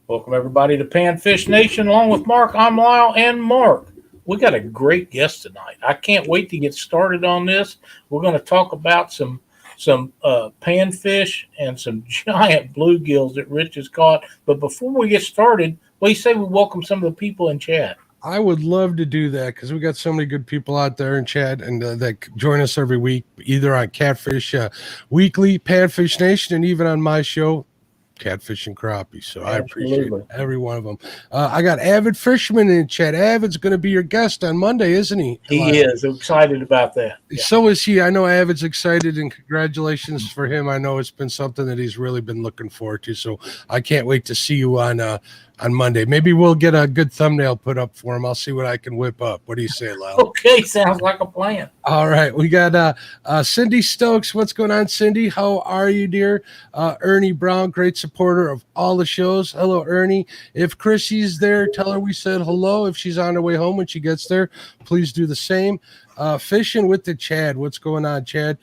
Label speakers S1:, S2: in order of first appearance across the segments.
S1: Welcome everybody to Panfish Nation. Along with Mark, I'm Lyle and Mark. We got a great guest tonight. I can't wait to get started on this. We're going to talk about some panfish and some giant bluegills that Rich has caught. But before we get started, what do you say we welcome some of the people in chat?
S2: I would love to do that because we got so many good people out there in chat and that join us every week, either on Catfish Weekly, Panfish Nation, and even on my show, Catfish and Crappie. So I appreciate
S1: Absolutely.
S2: every one of them. I got Avid Fisherman in chat. Avid's going to be your guest on Monday, isn't he?
S1: He is excited about that. Yeah.
S2: So is he. I know Avid's excited, and congratulations for him. I know it's been something that he's really been looking forward to. So I can't wait to see you on Monday. Maybe we'll get a good thumbnail put up for him. I'll see what I can whip up. What do you say, Lyle?
S1: Okay, sounds like a plan.
S2: All right, we got Cindy Stokes. What's going on, Cindy? How are you, dear? Ernie Brown, great supporter of all the shows. Hello, Ernie. If Chrissy's there, tell her we said hello. If she's on her way home when she gets there, please do the same. Fishing with the Chad. What's going on, Chad?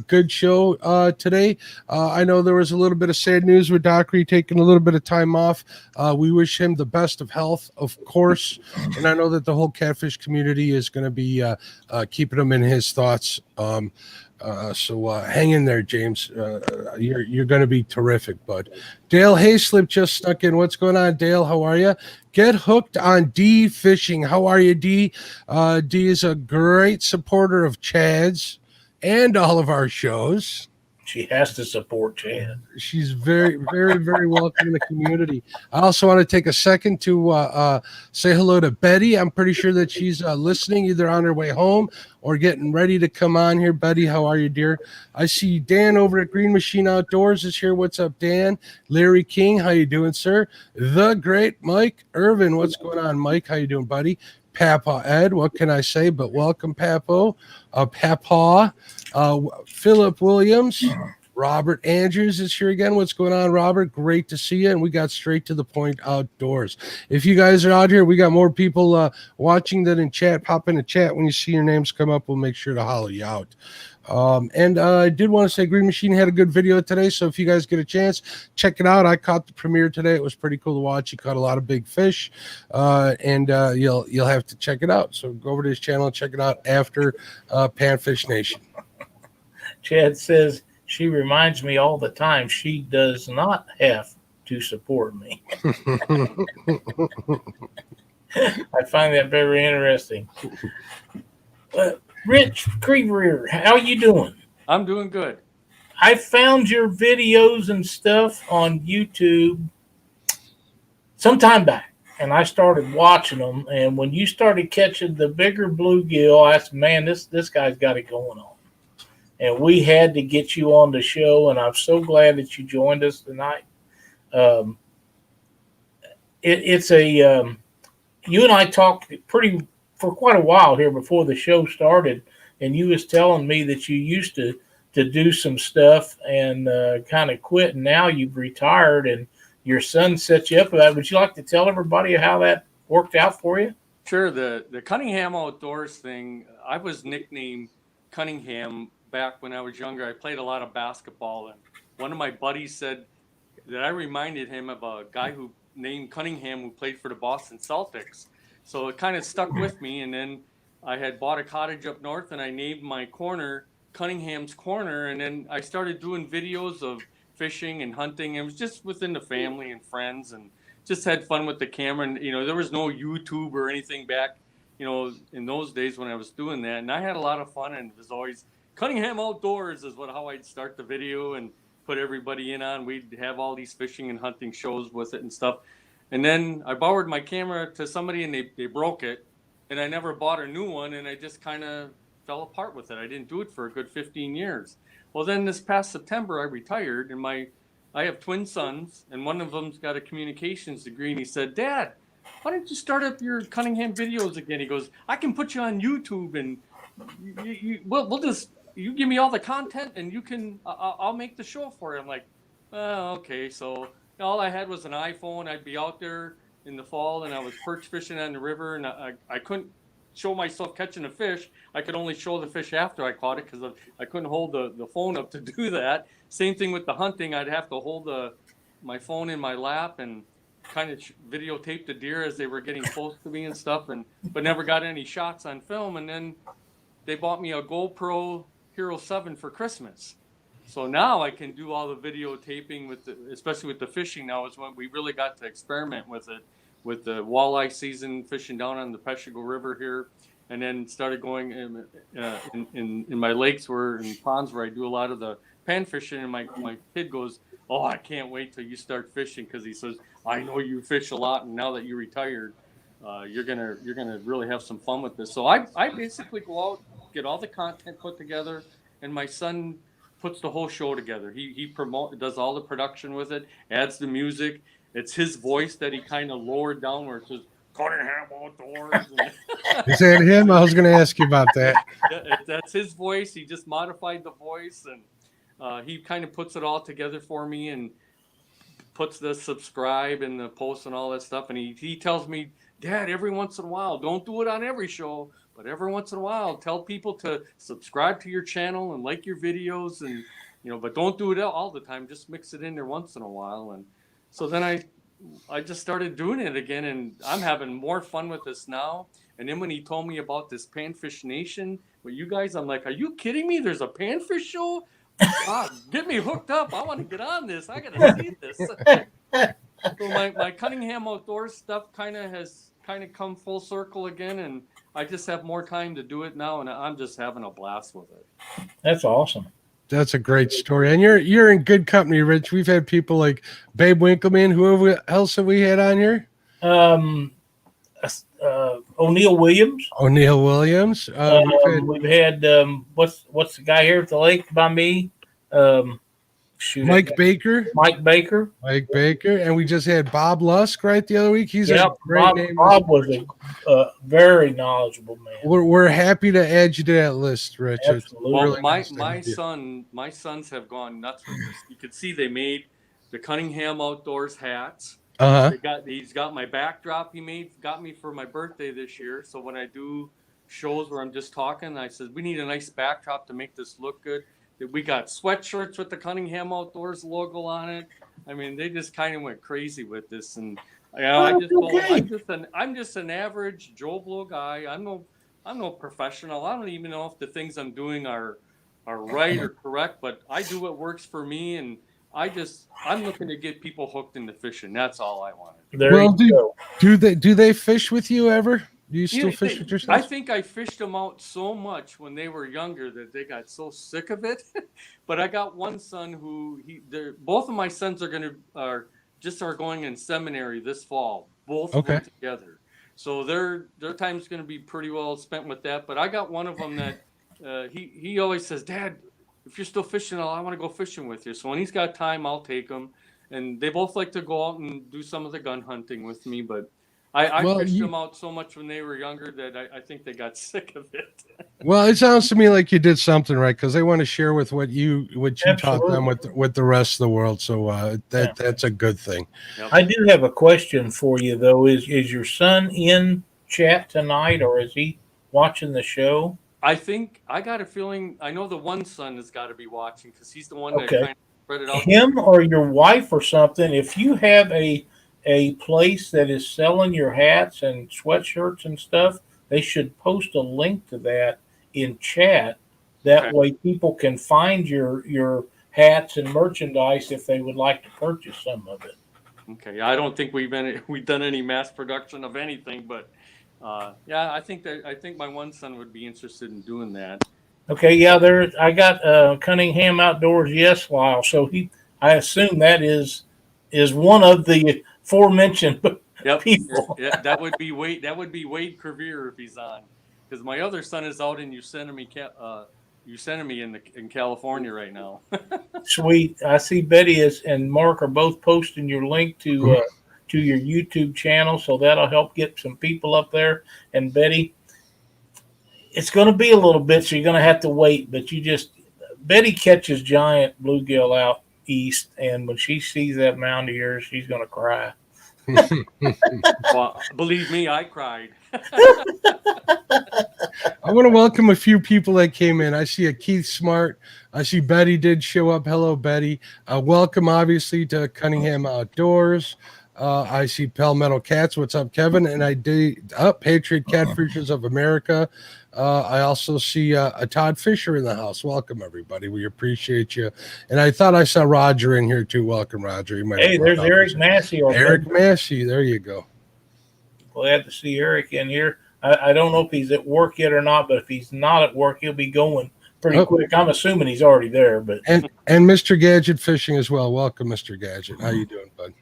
S2: Good show today. I know there was a little bit of sad news with Dockery taking a little bit of time off. We wish him the best of health, of course. And I know that the whole catfish community is going to be keeping him in his thoughts. So hang in there, James. You're going to be terrific, bud. Dale Hayslip just stuck in. What's going on, Dale? How are you? Get hooked on D Fishing. How are you, D? D is a great supporter of Chad's and all of our shows.
S1: She has to support Chad.
S2: She's very, very, very welcome in the community. I also want to take a second to say hello to Betty. I'm pretty sure that she's listening either on her way home or getting ready to come on here. Betty, how are you, dear? I see Dan over at Green Machine Outdoors is here. What's up, Dan? Larry King, how you doing, sir? The great Mike Irvin. What's going on, Mike? How you doing, buddy? Papa Ed, what can I say but welcome, Papo. Papa. Philip Williams, Robert Andrews is here again. What's going on, Robert? Great to see you. And we got straight to the point outdoors. If you guys are out here, we got more people watching than in chat. Pop in the chat when you see your names come up. We'll make sure to holler you out. And I did want to say Green Machine had a good video today. So if you guys get a chance, check it out. I caught the premiere today. It was pretty cool to watch. He caught a lot of big fish, and you'll have to check it out. So go over to his channel and check it out after Panfish Nation.
S1: Chad says she reminds me all the time she does not have to support me. I find that very interesting. Rich Crevier, how you doing?
S3: I'm doing good.
S1: I found your videos and stuff on YouTube some time back, and I started watching them. And when you started catching the bigger bluegill, I said, man, this guy's got it going on. And we had to get you on the show, and I'm so glad that you joined us tonight. You and I talked for quite a while here before the show started, and you was telling me that you used to do some stuff and kind of quit, and now you've retired, and your son set you up for that. Would you like to tell everybody how that worked out for you?
S3: Sure. The Cunningham Outdoors thing, I was nicknamed Cunningham back when I was younger. I played a lot of basketball, and one of my buddies said that I reminded him of a guy who named Cunningham who played for the Boston Celtics. So it kind of stuck with me, and then I had bought a cottage up north, and I named my corner Cunningham's Corner, and then I started doing videos of fishing and hunting. It was just within the family and friends, and just had fun with the camera. And there was no YouTube or anything back in those days when I was doing that, and I had a lot of fun, and it was always Cunningham Outdoors is how I'd start the video and put everybody in on. We'd have all these fishing and hunting shows with it and stuff. And then I borrowed my camera to somebody, and they broke it, and I never bought a new one, and I just kind of fell apart with it. I didn't do it for a good 15 years. Well, then this past September, I retired, and I have twin sons, and one of them's got a communications degree, and he said, Dad, why don't you start up your Cunningham videos again? He goes, I can put you on YouTube, and we'll just, you give me all the content, and you can, I'll make the show for you. I'm like, oh, okay. So all I had was an iPhone. I'd be out there in the fall, and I was perch fishing on the river, and I couldn't show myself catching a fish. I could only show the fish after I caught it because I couldn't hold the phone up to do that. Same thing with the hunting. I'd have to hold my phone in my lap, and kind of videotaped the deer as they were getting close to me and stuff, but never got any shots on film. And then they bought me a GoPro Hero 7 for Christmas. So now I can do all the videotaping especially with the fishing. Now is when we really got to experiment with it, with the walleye season, fishing down on the Peshigo River here, and then started going in my lakes in ponds where I do a lot of the pan fishing. And my kid goes, "Oh, I can't wait till you start fishing," because he says, "I know you fish a lot, and now that you're retired, you're gonna really have some fun with this." So I basically go out, get all the content put together, and my son puts the whole show together. He does all the production with it, adds the music. It's his voice that he kind of lowered down where it says Cunningham Outdoors.
S2: Is that him? I was going to ask you about that.
S3: That's his voice. He just modified the voice, and he kind of puts it all together for me and puts the subscribe and the post and all that stuff. And he tells me, "Dad, every once in a while, don't do it on every show, but every once in a while, tell people to subscribe to your channel and like your videos, and but don't do it all the time. Just mix it in there once in a while." And so then I just started doing it again, and I'm having more fun with this now. And then when he told me about this Panfish Nation with you guys, I'm like, "Are you kidding me? There's a Panfish show? God, get me hooked up. I want to get on this. I got to see this." So my Cunningham Outdoors stuff kind of come full circle again, and I just have more time to do it now, and I'm just having a blast with it.
S1: That's awesome.
S2: That's a great story, and you're in good company, Rich. We've had people like Babe Winkleman. Whoever else have we had on here?
S1: O'Neill Williams.
S2: O'Neill Williams.
S1: We've had what's the guy here at the lake by me?
S2: Mike Baker.
S1: Mike Baker.
S2: Mike Baker, and we just had Bob Lusk right the other week. He's a great name.
S1: Bob was a very knowledgeable man.
S2: We're happy to add you to that list, Rich.
S1: Absolutely.
S3: Well,
S2: really
S3: my sons have gone nuts with this. You could see they made the Cunningham Outdoors hats. He's got my backdrop got me for my birthday this year. So when I do shows where I'm just talking, I said we need a nice backdrop to make this look good. We got sweatshirts with the Cunningham Outdoors logo on it. I mean, they just kind of went crazy with this, and I'm just an average Joe Blow guy. I'm no professional. I don't even know if the things I'm doing are right or correct, but I do what works for me, and I'm looking to get hooked hooked into fishing. That's all I wanted.
S2: Do they fish with you ever? Do you still fish with your sons?
S3: I think I fished them out so much when they were younger that they got so sick of it. But I got one son who both of my sons are going in seminary this fall. Both of them together. So their time's going to be pretty well spent with that. But I got one of them that he always says, "Dad, if you're still fishing, I want to go fishing with you." So when he's got time, I'll take him. And they both like to go out and do some of the gun hunting with me, but I fished them out so much when they were younger that I think they got sick of it.
S2: Well, it sounds to me like you did something right, because they want to share with what you taught them with the rest of the world. So that's a good thing.
S3: Yep.
S1: I do have a question for you though. Is your son in chat tonight, or is he watching the show?
S3: I think I got a feeling. I know the one son has got to be watching because he's the one that kind of spread it out.
S1: Him or your wife or something. If you have a place that is selling your hats and sweatshirts and stuff, they should post a link to that in chat. That way people can find your hats and merchandise if they would like to purchase some of it.
S3: Okay. I don't think we've done any mass production of anything, but I think my one son would be interested in doing that.
S1: Okay, yeah, I got Cunningham Outdoors, yes, Lyle. So I assume that is one of the aforementioned people.
S3: Yeah, that would be Wade Crevier if he's on, because my other son is out in Yosemite in California right now.
S1: Sweet. I see Betty and Mark are both posting your link to your YouTube channel, so that'll help get some people up there. And Betty, it's going to be a little bit, so you're going to have to wait. But Betty catches giant bluegill out east, and when she sees that mound of yours, she's going to cry.
S3: Well, believe me, I cried.
S2: I want to welcome a few people that came in. I see a Keith Smart. I see Betty did show up. Hello, Betty. Welcome, obviously, to Cunningham Outdoors. I see Palmetto Cats. What's up, Kevin? And I do Patriot Catfishers of America. I also see a Todd Fisher in the house. Welcome, everybody. We appreciate you. And I thought I saw Roger in here too. Welcome, Roger. You might
S1: Hey, there's Eric Massey.
S2: Eric Massey. There you go.
S1: Glad to see Eric in here. I don't know if he's at work yet or not, but if he's not at work, he'll be going pretty quick. I'm assuming he's already there. But
S2: and Mr. Gadget Fishing as well. Welcome, Mr. Gadget. How you doing, bud?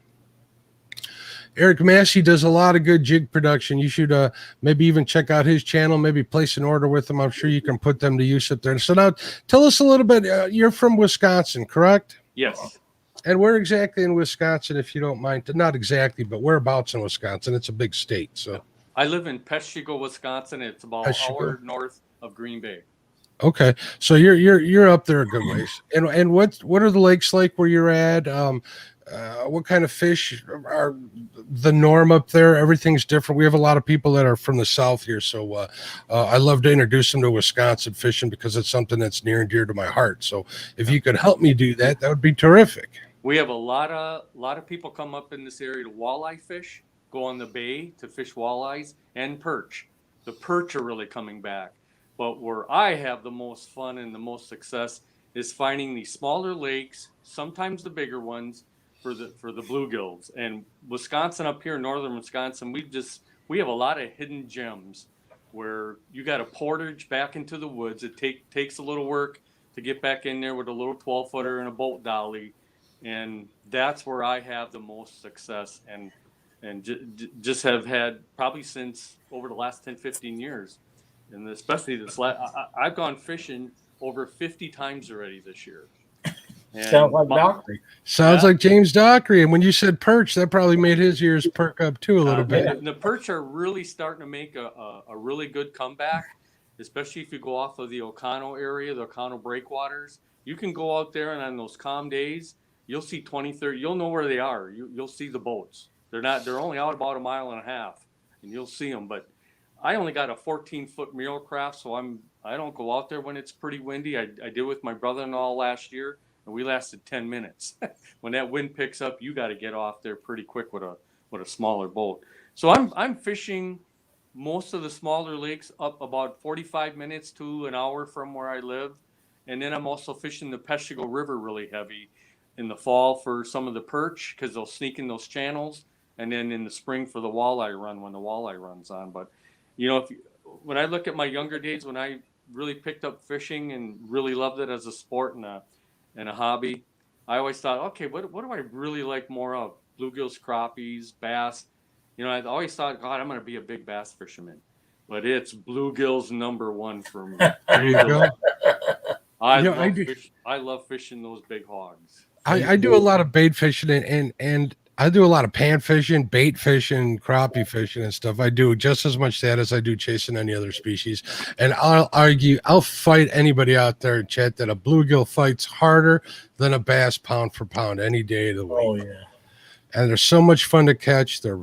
S2: Eric Massey does a lot of good jig production. You should maybe even check out his channel, maybe place an order with him. I'm sure you can put them to use up there. So now tell us a little bit. You're from Wisconsin, correct?
S3: Yes.
S2: And where exactly in Wisconsin, if you don't mind? Not exactly, but whereabouts in Wisconsin? It's a big state. So
S3: I live in Peshigo, Wisconsin. It's about an hour north of Green Bay.
S2: Okay, so you're up there a good ways. And what are the lakes like where you're at? What kind of fish are the norm up there? Everything's different. We have a lot of people that are from the South here, so I love to introduce them to Wisconsin fishing because it's something that's near and dear to my heart. So if you could help me do that, that would be terrific.
S3: We have a lot of people come up in this area to walleye fish, go on the bay to fish walleyes and perch. The perch are really coming back. But where I have the most fun and the most success is finding these smaller lakes, sometimes the bigger ones, for the bluegills. And Wisconsin, up here in northern Wisconsin, we have a lot of hidden gems where you got to portage back into the woods. It takes a little work to get back in there with a little 12-footer and a bolt dolly, and that's where I have the most success and just have had probably since over the last 10-15 years. And especially I've gone fishing over 50 times already this year. And
S1: sounds like Dockery.
S2: Sounds like James Dockery. And when you said perch, that probably made his ears perk up too a little bit.
S3: The perch are really starting to make a really good comeback, especially if you go off of the Oconto area, the Oconto breakwaters. You can go out there and on those calm days, you'll see 20, 30, you'll know where they are. You'll see the boats. They're only out about a mile and a half, and you'll see them. But I only got a 14-foot mule craft, so I don't go out there when it's pretty windy. I did with my brother-in-law last year, and we lasted 10 minutes. When that wind picks up, you got to get off there pretty quick with a smaller boat. So I'm fishing most of the smaller lakes up about 45 minutes to an hour from where I live, and then I'm also fishing the Peshigo River really heavy in the fall for some of the perch because they'll sneak in those channels, and then in the spring for the walleye run when the walleye run's on. But when I look at my younger days, when I really picked up fishing and really loved it as a sport and a hobby, I always thought, okay, what do I really like more of? Bluegills, crappies, bass. I always thought, God, I'm going to be a big bass fisherman. But it's bluegills #1 for me.
S2: There you go.
S3: I love fishing those big hogs.
S2: I do a lot of bait fishing and I do a lot of pan fishing, bait fishing, crappie fishing and stuff. I do just as much that as I do chasing any other species. And I'll fight anybody out there in chat that a bluegill fights harder than a bass pound for pound any day of the week.
S1: Oh yeah.
S2: And they're so much fun to catch. They're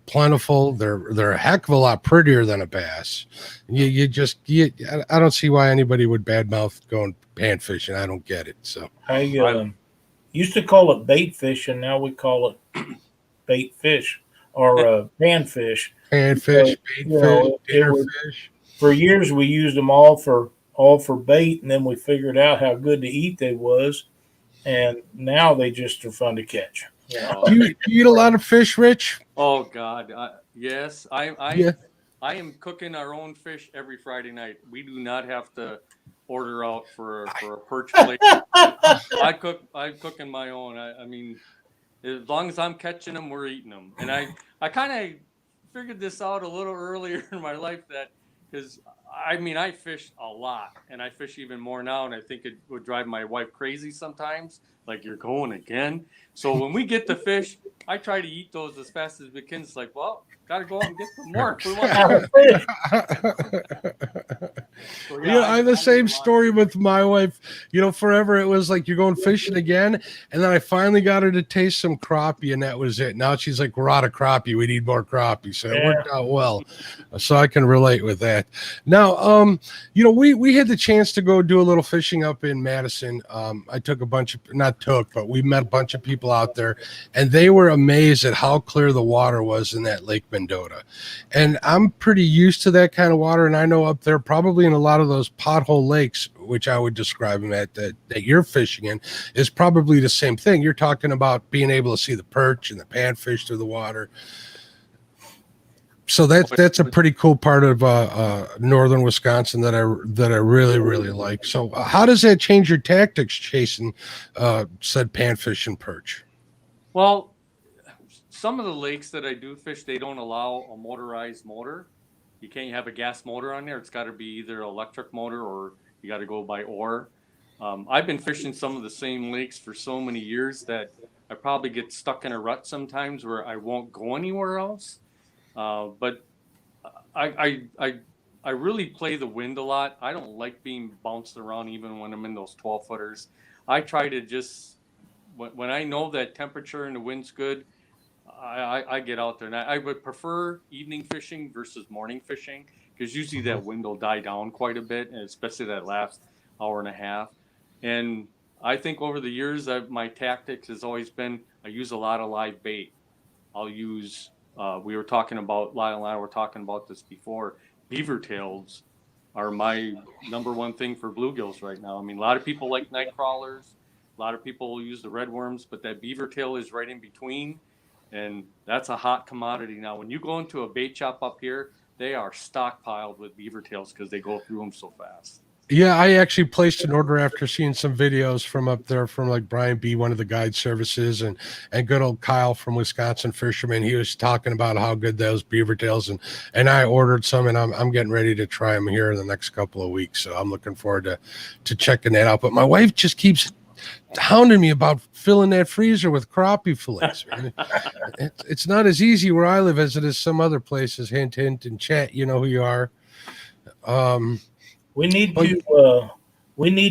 S2: plentiful. They're a heck of a lot prettier than a bass. I don't see why anybody would badmouth going pan fishing. I don't get it. So
S1: I used to call it bait fish, and now we call it bait fish or panfish.
S2: Panfish, bait fish.
S1: For years, we used them all for bait, and then we figured out how good to eat they was, and now they just are fun to catch.
S2: Do you eat a lot of fish, Rich?
S3: Oh God, yes. I am cooking our own fish every Friday night. We do not have to order out for a perch plate. I'm cooking my own. I mean, as long as I'm catching them, we're eating them. And I kind of figured this out a little earlier in my life because I fish a lot, and I fish even more now, and I think it would drive my wife crazy sometimes. Like, you're going again. So when we get the fish, I try to eat those as fast as we can. It's like, well, got to go out and get some more. We want to fish. So,
S2: Yeah, I have the same
S3: did a lot of
S2: story with my wife. Forever it was like, you're going fishing again, and then I finally got her to taste some crappie, and that was it. Now she's like, we're out of crappie. We need more crappie. So it
S1: Yeah.
S2: worked out well. So I can relate with that. Now, we had the chance to go do a little fishing up in Madison. I took but we met a bunch of people out there, and they were amazed at how clear the water was in that Lake Mendota. And I'm pretty used to that kind of water, and I know up there, probably in a lot of those pothole lakes, which I would describe them that you're fishing in, is probably the same thing. You're talking about being able to see the perch and the panfish through the water. So that's a pretty cool part of northern Wisconsin that I really, really like. So how does that change your tactics chasing said panfish and perch?
S3: Well, some of the lakes that I do fish, they don't allow a motorized motor. You can't have a gas motor on there. It's got to be either electric motor or you got to go by oar. I've been fishing some of the same lakes for so many years that I probably get stuck in a rut sometimes where I won't go anywhere else. But I really play the wind a lot. I don't like being bounced around even when I'm in those 12 footers. I try to just, when I know that temperature and the wind's good, I get out there, and I would prefer evening fishing versus morning fishing, because usually that wind will die down quite a bit, and especially that last hour and a half. And I think over the years, my tactics has always been I use a lot of live bait. I'll use, we were talking about, Lyle and I were talking about this before, beaver tails are my number one thing for bluegills right now. I mean, a lot of people like night crawlers, a lot of people will use the red worms, but that beaver tail is right in between. And that's a hot commodity now. When you go into a bait shop up here, they are stockpiled with beaver tails because they go through them so fast.
S2: Yeah, I actually placed an order after seeing some videos from up there from like Brian B., one of the guide services, and good old Kyle from Wisconsin Fisherman. He was talking about how good those beaver tails, and I ordered some, and I'm getting ready to try them here in the next couple of weeks. So I'm looking forward to checking that out. But my wife just keeps hounding me about filling that freezer with crappie fillets. It's not as easy where I live as it is some other places. Hint, hint, and chat. You know who you are.
S1: We need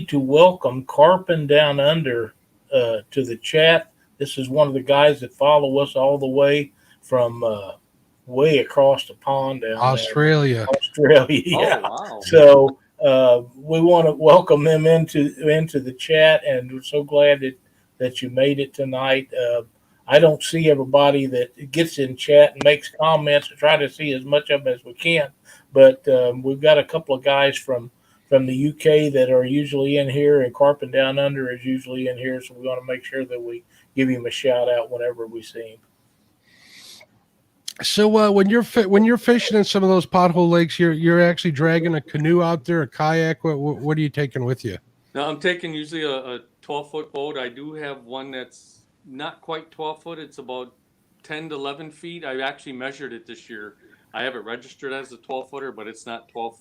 S1: to welcome Carpin Down Under to the chat. This is one of the guys that follow us all the way from way across the pond down
S2: Australia.
S1: there. Australia, yeah.
S3: Oh, wow.
S1: So we want to welcome him into the chat, and we're so glad that you made it tonight. I don't see everybody that gets in chat and makes comments. I try to see as much of them as we can, but we've got a couple of guys from the UK that are usually in here, and Carpin Down Under is usually in here, so we want to make sure that we give him a shout out whenever we see him.
S2: So when you're fishing in some of those pothole lakes, you're actually dragging a canoe out there, a kayak. What are you taking with you?
S3: Now I'm taking usually a 12-foot boat. I do have one that's not quite 12 foot. It's about 10 to 11 feet. I actually measured it this year. I have it registered as a 12-footer, but it's not 12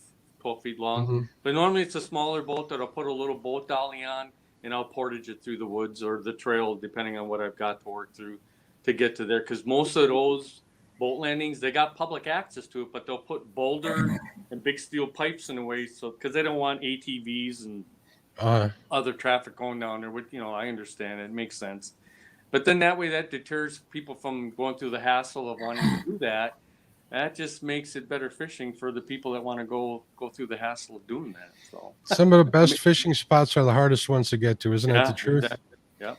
S3: feet long. Mm-hmm. But normally it's a smaller boat that I'll put a little boat dolly on, and I'll portage it through the woods or the trail, depending on what I've got to work through to get to there. Because most of those boat landings, they got public access to it, but they'll put boulder and big steel pipes in the way, so because they don't want ATVs and other traffic going down there. Which, I understand, it makes sense. But then that way, that deters people from going through the hassle of wanting to do that. That just makes it better fishing for the people that want to go through the hassle of doing that. So
S2: some of the best fishing spots are the hardest ones to get to, isn't that the truth?
S3: Exactly. Yeah.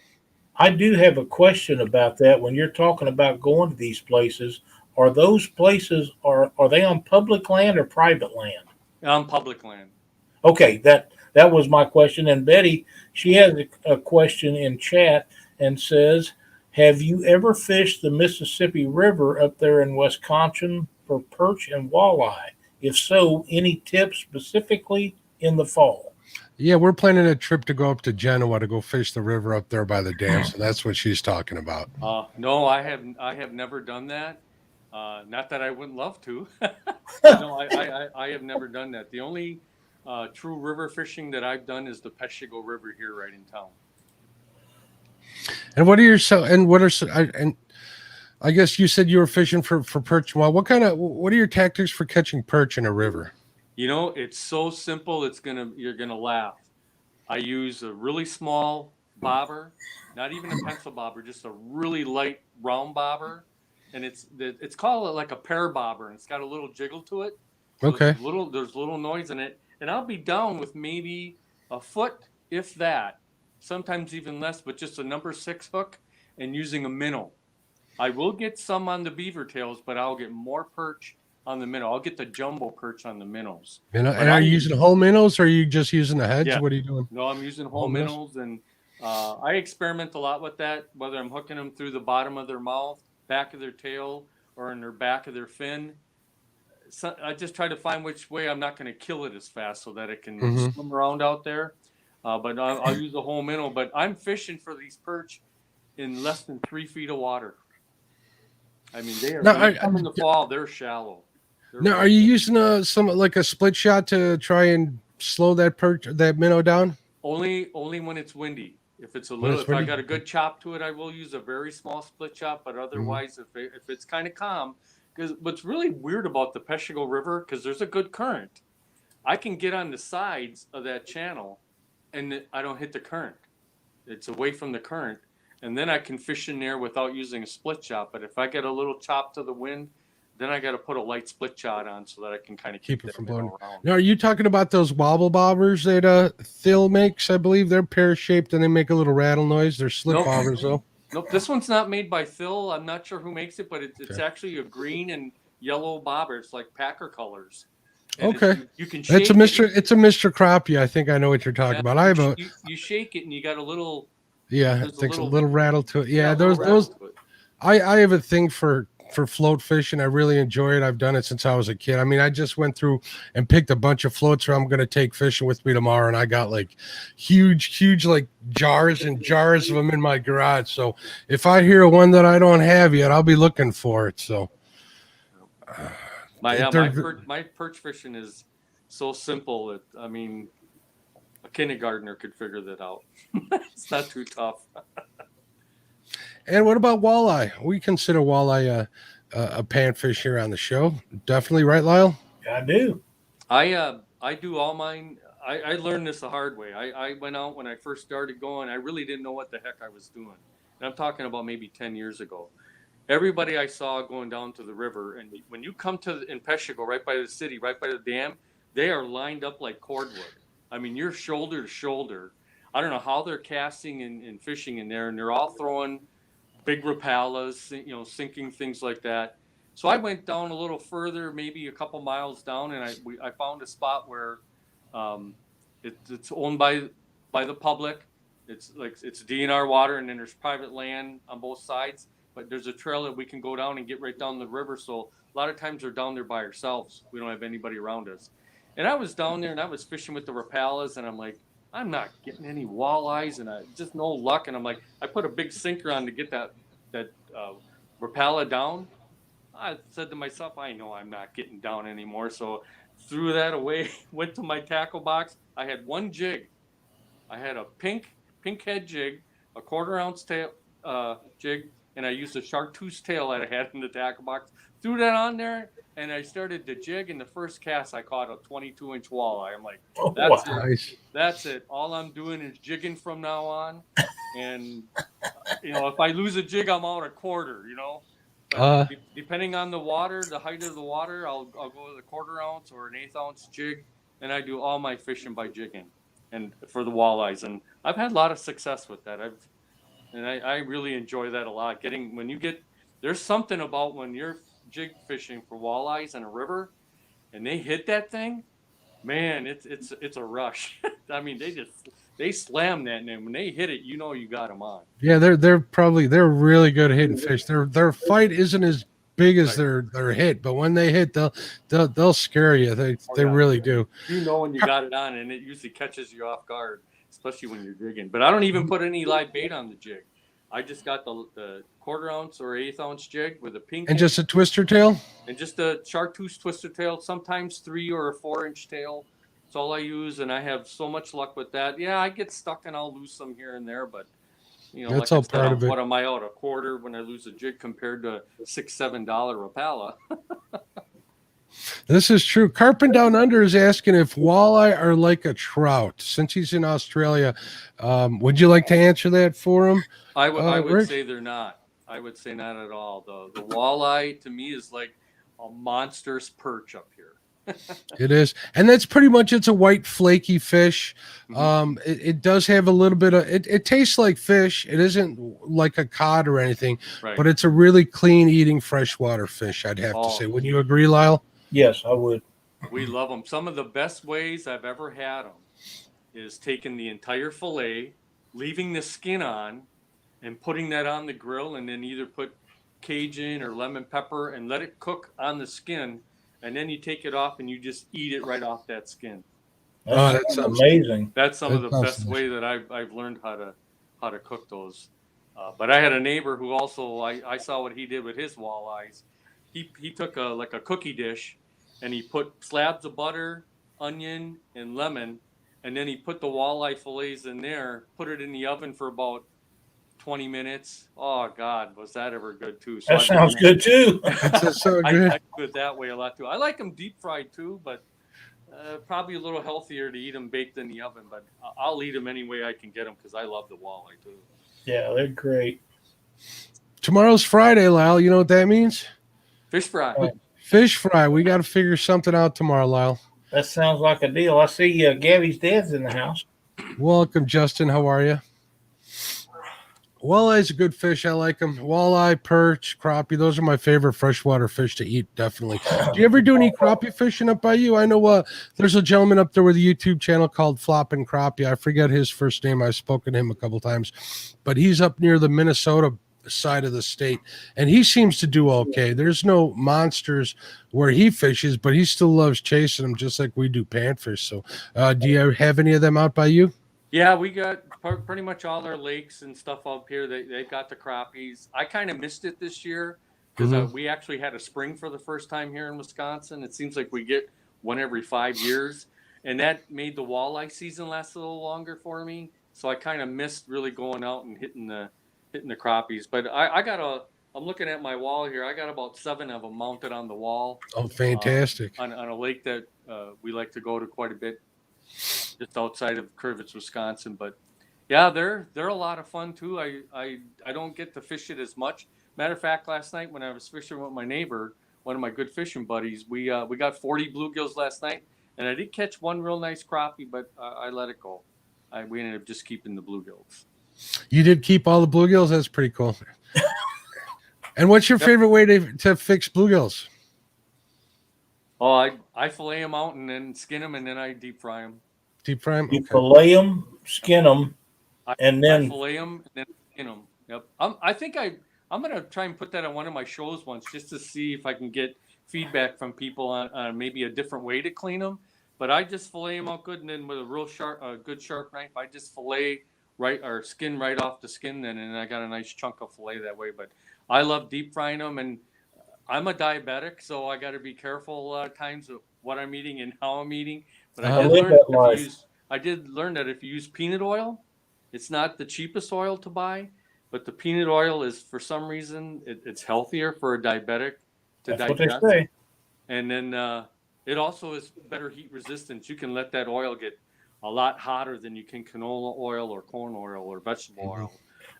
S1: I do have a question about that. When you're talking about going to these places, are those places are they on public land or private land?
S3: On public land.
S1: Okay, that was my question. And Betty, she has a question in chat and says, have you ever fished the Mississippi River up there in Wisconsin for perch and walleye? If so, any tips specifically in the fall?
S2: Yeah, we're planning a trip to go up to Genoa to go fish the river up there by the dam. So that's what she's talking about.
S3: No, I have never done that. Not that I wouldn't love to. No, I have never done that. The only true river fishing that I've done is the Peshigo River here right in town.
S2: And I guess you said you were fishing for perch. Well, what are your tactics for catching perch in a river?
S3: You know, it's so simple. You're gonna laugh. I use a really small bobber, not even a pencil bobber, just a really light round bobber, and it's called like a pear bobber, and it's got a little jiggle to it. So
S2: Okay.
S3: there's little noise in it, and I'll be down with maybe a foot, if that, sometimes even less, but just a number 6 hook and using a minnow. I will get some on the beaver tails, but I'll get more perch on the minnow. I'll get the jumbo perch on the minnows. But
S2: And are you using whole minnows or are you just using the heads?
S3: yeah,
S2: What are you doing?
S3: no, I'm using
S2: Whole
S3: whole
S2: minnows?
S3: minnows, and I experiment a lot with that. Whether I'm hooking them through the bottom of their mouth, back of their tail, or in their back of their fin. So I just try to find which way I'm not going to kill it as fast, so that it can
S2: Mm-hmm.
S3: swim around out there. But I'll use a whole minnow. But I'm fishing for these perch in less than 3 feet of water. I mean, they are
S2: Now,
S3: when they come in the fall, they're shallow. They're
S2: now, are you using some like a split shot to try and slow that minnow down?
S3: only when it's windy. If it's
S2: When it's
S3: if I
S2: windy?
S3: got a good chop to it, I will use a very small split chop. But
S2: Mhm.
S3: otherwise, if it's kind of calm, because what's really weird about the Peshtigo River, because there's a good current, I can get on the sides of that channel, and I don't hit the current. It's away from the current, and then I can fish in there without using a split chop. But if I get a little chop to the wind, then I got to put a light split shot on so that I can kind of
S2: Keep
S3: keep
S2: it
S3: that
S2: from blowing.
S3: minnow around.
S2: Now, are you talking about those wobble bobbers that Thill makes? I believe they're pear shaped and they make a little rattle noise. They're slip
S3: Nope.
S2: bobbers, though.
S3: Nope, this one's not made by Phil. I'm not sure who makes it, but it's
S2: Okay.
S3: actually a green and yellow bobber. It's like Packer colors, and
S2: Okay.
S3: you can
S2: It's
S3: shake
S2: a Mr.
S3: it.
S2: It's a Mr. Crappie. I think I know what you're talking
S3: Yeah,
S2: about. I have a
S3: you shake it, and you got a little.
S2: yeah.
S3: There's a
S2: Thanks a
S3: little,
S2: little rattle to it.
S3: yeah,
S2: Yeah,
S3: a little rattle
S2: those
S3: to it.
S2: I have a thing for float fishing. I really enjoy it. I've done it since I was a kid. I mean, I just went through and picked a bunch of floats where I'm going to take fishing with me tomorrow, and I got like huge like jars and jars of them in my garage. So if I hear one that I don't have yet, I'll be looking for it. So they're
S3: My perch fishing is so simple that I mean, a kindergartner could figure that out. It's not too tough.
S2: And what about walleye? We consider walleye a panfish here on the show. Definitely, right, Lyle?
S1: I do.
S3: I do all mine. I learned this the hard way. I went out when I first started going. I really didn't know what the heck I was doing, and I'm talking about maybe 10 years ago. Everybody I saw going down to the river, and when you come to in Peshtigo, right by the city, right by the dam, they are lined up like cordwood. I mean, you're shoulder to shoulder. I don't know how they're casting and fishing in there, and they're all throwing big rapalas, sinking things like that. So I went down a little further, maybe a couple miles down, and I found a spot where um, it's owned by the public. It's like it's DNR water, and then there's private land on both sides. But there's a trail that we can go down and get right down the river. So a lot of times we're down there by ourselves. We don't have anybody around us. And I was down there and I was fishing with the rapalas, and I'm like, I'm not getting any walleyes, and just no luck. And I'm like, I put a big sinker on to get that rapala down. I said to myself, I know I'm not getting down anymore. So threw that away, went to my tackle box. I had one jig. I had a pink head jig, a 1/4 ounce tail jig, and I used a chartreuse tail that I had in the tackle box. Threw that on there, and I started to jig. In the first cast, I caught a 22-inch walleye. I'm like,
S1: Oh,
S3: that's
S1: wow.
S3: it.
S2: Nice.
S3: That's it. All I'm doing is jigging from now on. And if I lose a jig, I'm out a quarter. But depending on the water, the height of the water, I'll go with a 1/4 ounce or an 1/8 ounce jig, and I do all my fishing by jigging, and for the walleyes, and I've had a lot of success with that. I really enjoy that a lot. There's something about when you're jig fishing for walleyes in a river, and they hit that thing, man, it's a rush. I mean, they slam that, and when they hit it, you got them on.
S2: Yeah, they're really good at hitting fish. Their fight isn't as big as
S3: Right.
S2: their hit, but when they hit, they'll scare you. They
S3: Yeah.
S2: really do.
S3: When you got it on, and it usually catches you off guard, especially when you're jigging. But I don't even put any live bait on the jig. I just got the 1/4 ounce or 1/8 ounce jig with a pink
S2: And
S3: head
S2: just a twister tail.
S3: and just a chartreuse twister tail, sometimes 3 or a 4-inch tail. That's all I use, and I have so much luck with that. Yeah, I get stuck and I'll lose some here and there, but
S2: That's
S3: like I
S2: all
S3: said,
S2: part of it.
S3: what am I out, a quarter when I lose a jig compared to $6-7 Rapala?
S2: This is true. Carpin Down Under is asking if walleye are like a trout. Since he's in Australia, would you like to answer that for him?
S3: I would
S2: Rich?
S3: say they're not. I would say not at all. The walleye to me is like a monstrous perch up here.
S2: It is, and that's pretty much, it's a white flaky fish.
S3: Mhm.
S2: It does have a little bit of it tastes like fish. It isn't like a cod or anything,
S3: Right.
S2: but it's a really clean eating freshwater fish, I'd have to say. Would you agree, Lyle?
S1: Yes, I would.
S3: We love them. Some of the best ways I've ever had them is taking the entire fillet, leaving the skin on, and putting that on the grill, and then either put Cajun or lemon pepper and let it cook on the skin, and then you take it off and you just eat it right off that skin.
S1: That sounds amazing.
S3: That's some of the
S2: That
S3: best
S2: sounds
S3: way that I've learned how to cook those. But I had a neighbor who also I saw what he did with his walleyes. He took a cookie dish, and he put slabs of butter, onion, and lemon, and then he put the walleye fillets in there, put it in the oven for about 20 minutes. Oh God, was that ever good too? So
S1: That sounds good too.
S2: That's so
S3: I
S2: good.
S3: do it that way a lot too. I like them deep fried too, but probably a little healthier to eat them baked in the oven. But I'll eat them any way I can get them because I love the walleye too.
S1: Yeah, they're great.
S2: Tomorrow's Friday, Lyle. You know what that means?
S3: Fish fry.
S2: Fish fry. We got to figure something out tomorrow, Lyle.
S1: That sounds like a deal. I see Gabby's dad's in the house.
S2: Welcome, Justin. How are you? Walleye's a good fish. I like them. Walleye, perch, crappie. Those are my favorite freshwater fish to eat, definitely. Do you ever do any crappie fishing up by you? I know there's a gentleman up there with a YouTube channel called Floppin' Crappie. I forget his first name. I've spoken to him a couple times. But he's up near the Minnesota side of the state, and he seems to do okay. There's no monsters where he fishes, but he still loves chasing them just like we do panfish. So do you have any of them out by you?
S3: Yeah, we got pretty much all our lakes and stuff up here. They've got the crappies. I kind of missed it this year because we actually had a spring for the first time here in Wisconsin. It seems like we get one every 5 years, and that made the walleye season last a little longer for me. So I kind of missed really going out and hitting the crappies. But I'm looking at my wall here. I got about 7 of them mounted on the wall.
S2: Oh, fantastic.
S3: On a lake that we like to go to quite a bit, just outside of Crevier, Wisconsin. But yeah, they're a lot of fun too. I don't get to fish it as much. Matter of fact, last night when I was fishing with my neighbor, one of my good fishing buddies, we got 40 bluegills last night, and I did catch one real nice crappie, but I let it go. We ended up just keeping the bluegills.
S2: You did keep all the bluegills? That's pretty cool. And what's your favorite way to fix bluegills?
S3: Oh, I fillet them out and then skin them, and then I deep fry them.
S2: Deep fry them?
S1: You fillet them, skin them, and then
S3: I fillet them and then skin them. Yep. I'm gonna try and put that on one of my shows once just to see if I can get feedback from people on maybe a different way to clean them. But I just fillet them out good, and then with a real good sharp knife, I just fillet or skin right off the skin, then, and I got a nice chunk of fillet that way. But I love deep frying them, and I'm a diabetic, so I got to be careful a lot of times of what I'm eating and how I'm eating. But I did learn that if you use peanut oil, it's not the cheapest oil to buy, but the peanut oil is, for some reason, it's healthier for a diabetic to digest.
S1: What they say.
S3: And then it also is better heat resistance. You can let that oil get a lot hotter than you can canola oil or corn oil or vegetable oil.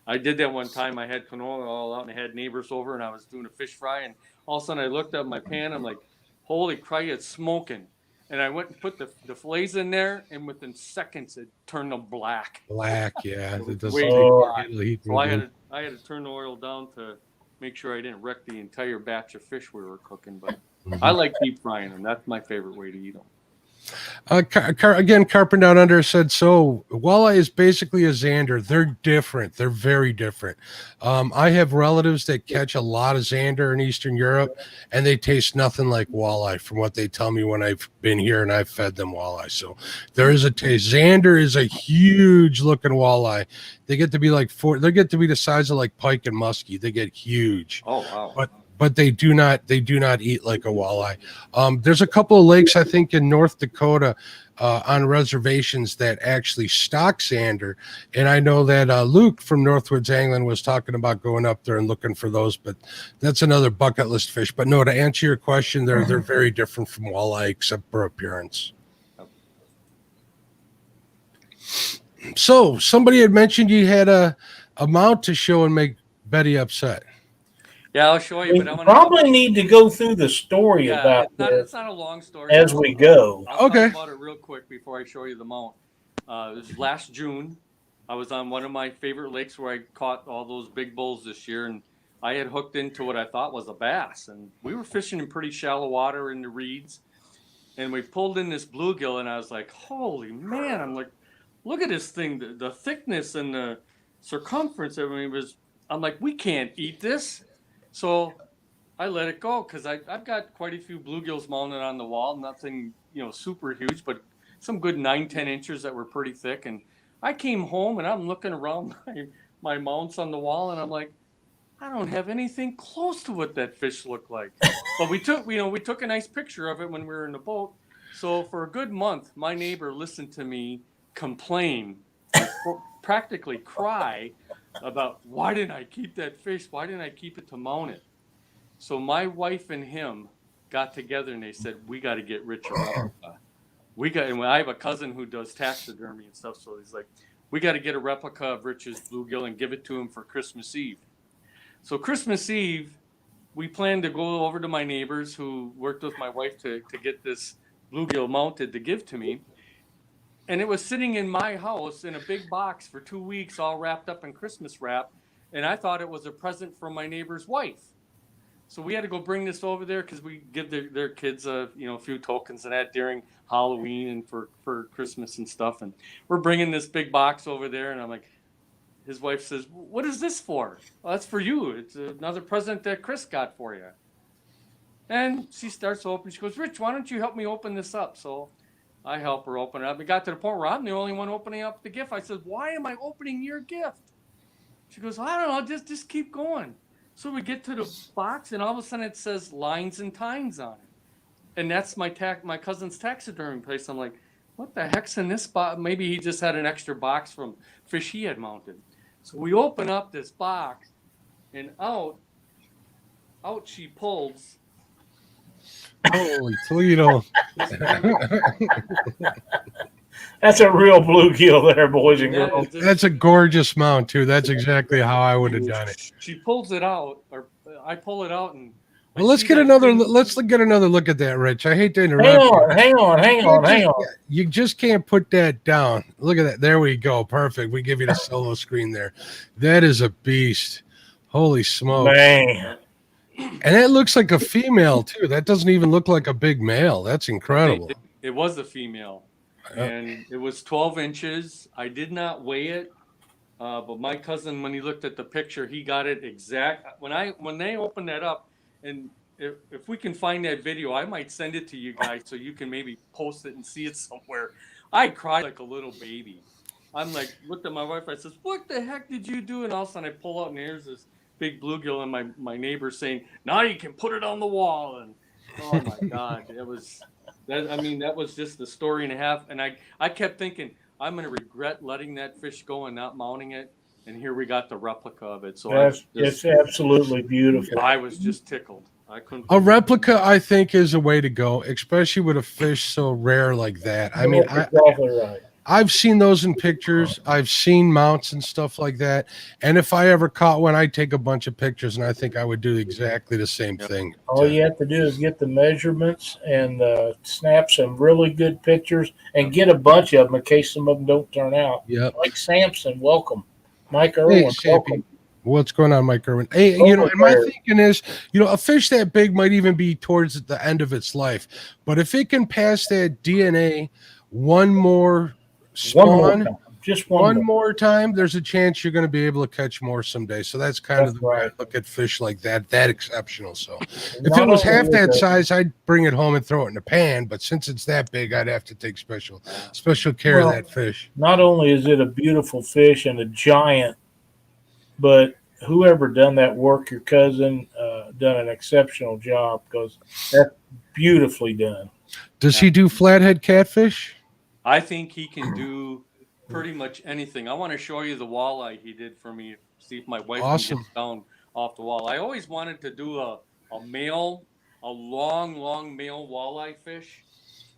S3: I did that one time. I had canola oil out and I had neighbors over, and I was doing a fish fry, and all of a sudden I looked at my pan. I'm like, holy crap, it's smoking. And I went and put the fillets in there, and within seconds it turned them black.
S2: Black, yeah. It does
S3: So I had to turn the oil down to make sure I didn't wreck the entire batch of fish we were cooking. But I like deep frying them. That's my favorite way to eat them.
S2: Again, Carpin Down Under said so. Walleye is basically a zander. They're different. They're very different. I have relatives that catch a lot of zander in Eastern Europe, and they taste nothing like walleye from what they tell me when I've been here and I've fed them walleye. So there is a taste. Zander is a huge looking walleye. They get to be they get to be the size of like pike and muskie. They get huge.
S3: Oh, wow.
S2: but they do not eat like a walleye. There's a couple of lakes, I think, in North Dakota on reservations that actually stock sander, and I know that Luke from Northwoods Angling was talking about going up there and looking for those, but that's another bucket list fish. But no, to answer your question, they're very different from walleye except for appearance. So somebody had mentioned you had a mount to show and make Betty upset.
S3: Yeah, I'll show you.
S1: We
S3: But I want
S1: probably need to go through the story about
S3: it's
S1: this
S3: not a long story.
S1: as we go.
S3: I'll
S2: Okay.
S3: talk about it real quick before I show you the mount. It was last June. I was on one of my favorite lakes where I caught all those big bulls this year, and I had hooked into what I thought was a bass. And we were fishing in pretty shallow water in the reeds, and we pulled in this bluegill, and I was like, holy man, I'm like, look at this thing, the thickness and the circumference. I mean, I'm like, we can't eat this. So I let it go because I've got quite a few bluegills mounted on the wall. Nothing, super huge, but some good 9-10 inches that were pretty thick. And I came home and I'm looking around my mounts on the wall, and I'm like, I don't have anything close to what that fish looked like. But we took a nice picture of it when we were in the boat. So for a good month, my neighbor listened to me complain, practically cry about why didn't I keep that fish? Why didn't I keep it to mount it? So my wife and him got together and they said, we got to get Rich a replica. And I have a cousin who does taxidermy and stuff. So he's like, we got to get a replica of Rich's bluegill and give it to him for Christmas Eve. So Christmas Eve, we planned to go over to my neighbors who worked with my wife to get this bluegill mounted to give to me. And it was sitting in my house in a big box for 2 weeks, all wrapped up in Christmas wrap. And I thought it was a present from my neighbor's wife. So we had to go bring this over there because we give their kids a few tokens and that during Halloween and for Christmas and stuff. And we're bringing this big box over there, and I'm like, his wife says, what is this for? Well, that's for you. It's another present that Chris got for you. And she starts to open. She goes, Rich, why don't you help me open this up? So I help her open it up. It got to the point where I'm the only one opening up the gift. I said, why am I opening your gift? She goes, I don't know, just keep going. So we get to the box, and all of a sudden it says Lines and Tines on it. And that's my cousin's taxidermy place. I'm like, what the heck's in this box? Maybe he just had an extra box from fish he had mounted. So we open up this box, and out she pulls.
S2: Holy Toledo.
S1: That's a real bluegill there, boys and girls.
S2: That's a gorgeous mount, too. That's exactly how I would have done it.
S3: She pulls it out, or I pull it out, and
S2: well, let's get another look at that, Rich. I hate to interrupt.
S1: Hang on.
S2: You just can't put that down. Look at that. There we go. Perfect. We give you the solo screen there. That is a beast. Holy smoke.
S1: Man.
S2: And that looks like a female, too. That doesn't even look like a big male. That's incredible.
S3: It was a female. And it was 12 inches. I did not weigh it. But my cousin, when he looked at the picture, he got it exact. When they opened that up, and if we can find that video, I might send it to you guys so you can maybe post it and see it somewhere. I cried like a little baby. I'm like, looked at my wife. I says, what the heck did you do? And all of a sudden I pull out, and here's this big bluegill, and my neighbor saying, now you can put it on the wall. And oh my God, that was just the story and a half. And I kept thinking, I'm going to regret letting that fish go and not mounting it. And here we got the replica of it. So
S1: it's absolutely beautiful.
S3: I was just tickled. I couldn't.
S2: A replica, I think, is a way to go, especially with a fish so rare like that. I mean,
S1: exactly right.
S2: I've seen those in pictures. I've seen mounts and stuff like that. And if I ever caught one, I'd take a bunch of pictures, and I think I would do exactly the same thing.
S1: All you have to do is get the measurements and snap some really good pictures and get a bunch of them in case some of them don't turn out.
S2: Yep.
S1: Like Samson, welcome. Mike Irwin, welcome.
S2: What's going on, Mike Irwin? Hey, and my thinking is, a fish that big might even be towards the end of its life. But if it can pass that DNA one more spawn, one more time, there's a chance you're going to be able to catch more someday. So that's kind of the way I look at fish like that exceptional. So if it was half that size, I'd bring it home and throw it in a pan. But since it's that big, I'd have to take special care of that fish.
S1: Not only is it a beautiful fish and a giant, but whoever done that work, your cousin, done an exceptional job because that's beautifully done.
S2: Does he do flathead catfish?
S3: I think he can do pretty much anything. I want to show you the walleye he did for me. See if my wife can get
S2: Awesome.
S3: it down off the wall. I always wanted to do a male, a long male walleye fish,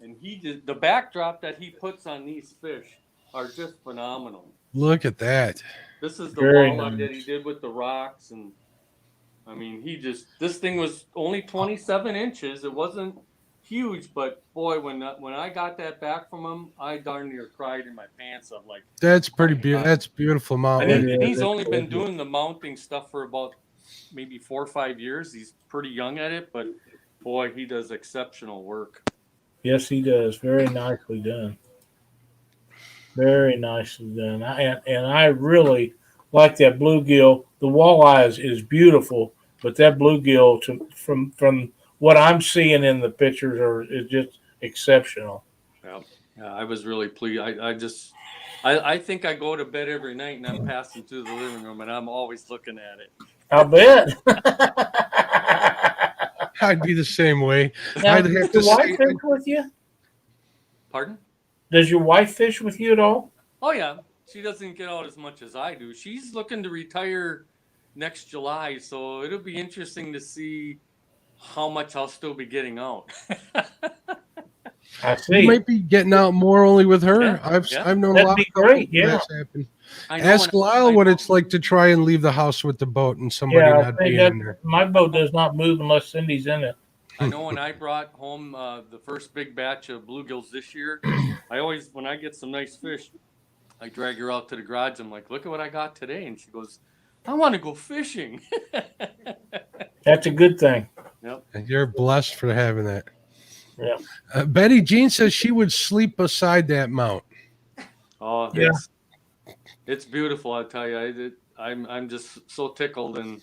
S3: and he did the backdrop that he puts on these fish are just phenomenal.
S2: Look at that.
S3: This is the
S1: Very
S3: walleye that he
S1: nice.
S3: did with the rocks, and I mean, this thing was only 27 inches. It wasn't huge, but boy, when I got that back from him, I darn near cried in my pants. I'm like,
S2: That's
S3: oh
S2: pretty
S3: my
S2: beautiful.
S3: God.
S2: That's beautiful
S3: And,
S2: mountain.
S3: and he's
S1: That's
S3: only been
S1: gorgeous.
S3: doing the mounting stuff for about maybe 4 or 5 years. He's pretty young at it, but boy, he does exceptional work.
S1: Yes, he does. Very nicely done. Very nicely done. And I really like that bluegill. The walleye is beautiful, but that bluegill, from what I'm seeing in the pictures, is just exceptional.
S3: Yeah, yeah, I was really pleased. I think I go to bed every night and I'm passing through the living room and I'm always looking at it.
S1: I bet.
S2: I'd be the same way.
S1: Now,
S2: I'd
S1: does
S2: have to
S1: your wife
S2: say,
S1: fish with you?
S3: Pardon?
S1: Does your wife fish with you at all?
S3: Oh yeah, she doesn't get out as much as I do. She's looking to retire next July, so it'll be interesting to see how much I'll still be getting out.
S1: I
S2: you
S1: see.
S2: might be getting out more only with her.
S3: Yeah,
S2: I've
S3: yeah.
S2: I've known a
S1: That'd
S2: lot
S1: be
S2: of couples
S1: great,
S2: where
S1: yeah.
S2: that's happened.
S3: I know
S2: Ask
S3: when
S2: Lyle
S3: I
S2: what it's like to try and leave the house with the boat and somebody
S1: Yeah, I
S2: not
S1: think
S2: being
S1: that
S2: in there.
S1: my boat does not move unless Cindy's in it.
S3: I know when I brought home the first big batch of bluegills this year, I always when I get some nice fish, I drag her out to the garage. I'm like, look at what I got today, and she goes, I want to go fishing.
S1: That's a good thing.
S3: Yep.
S2: And you're blessed for having that.
S1: Yeah.
S2: Betty Jean says she would sleep beside that mount.
S3: Oh,
S1: Yeah.
S3: it's beautiful. I'll tell you. I'm just so tickled, and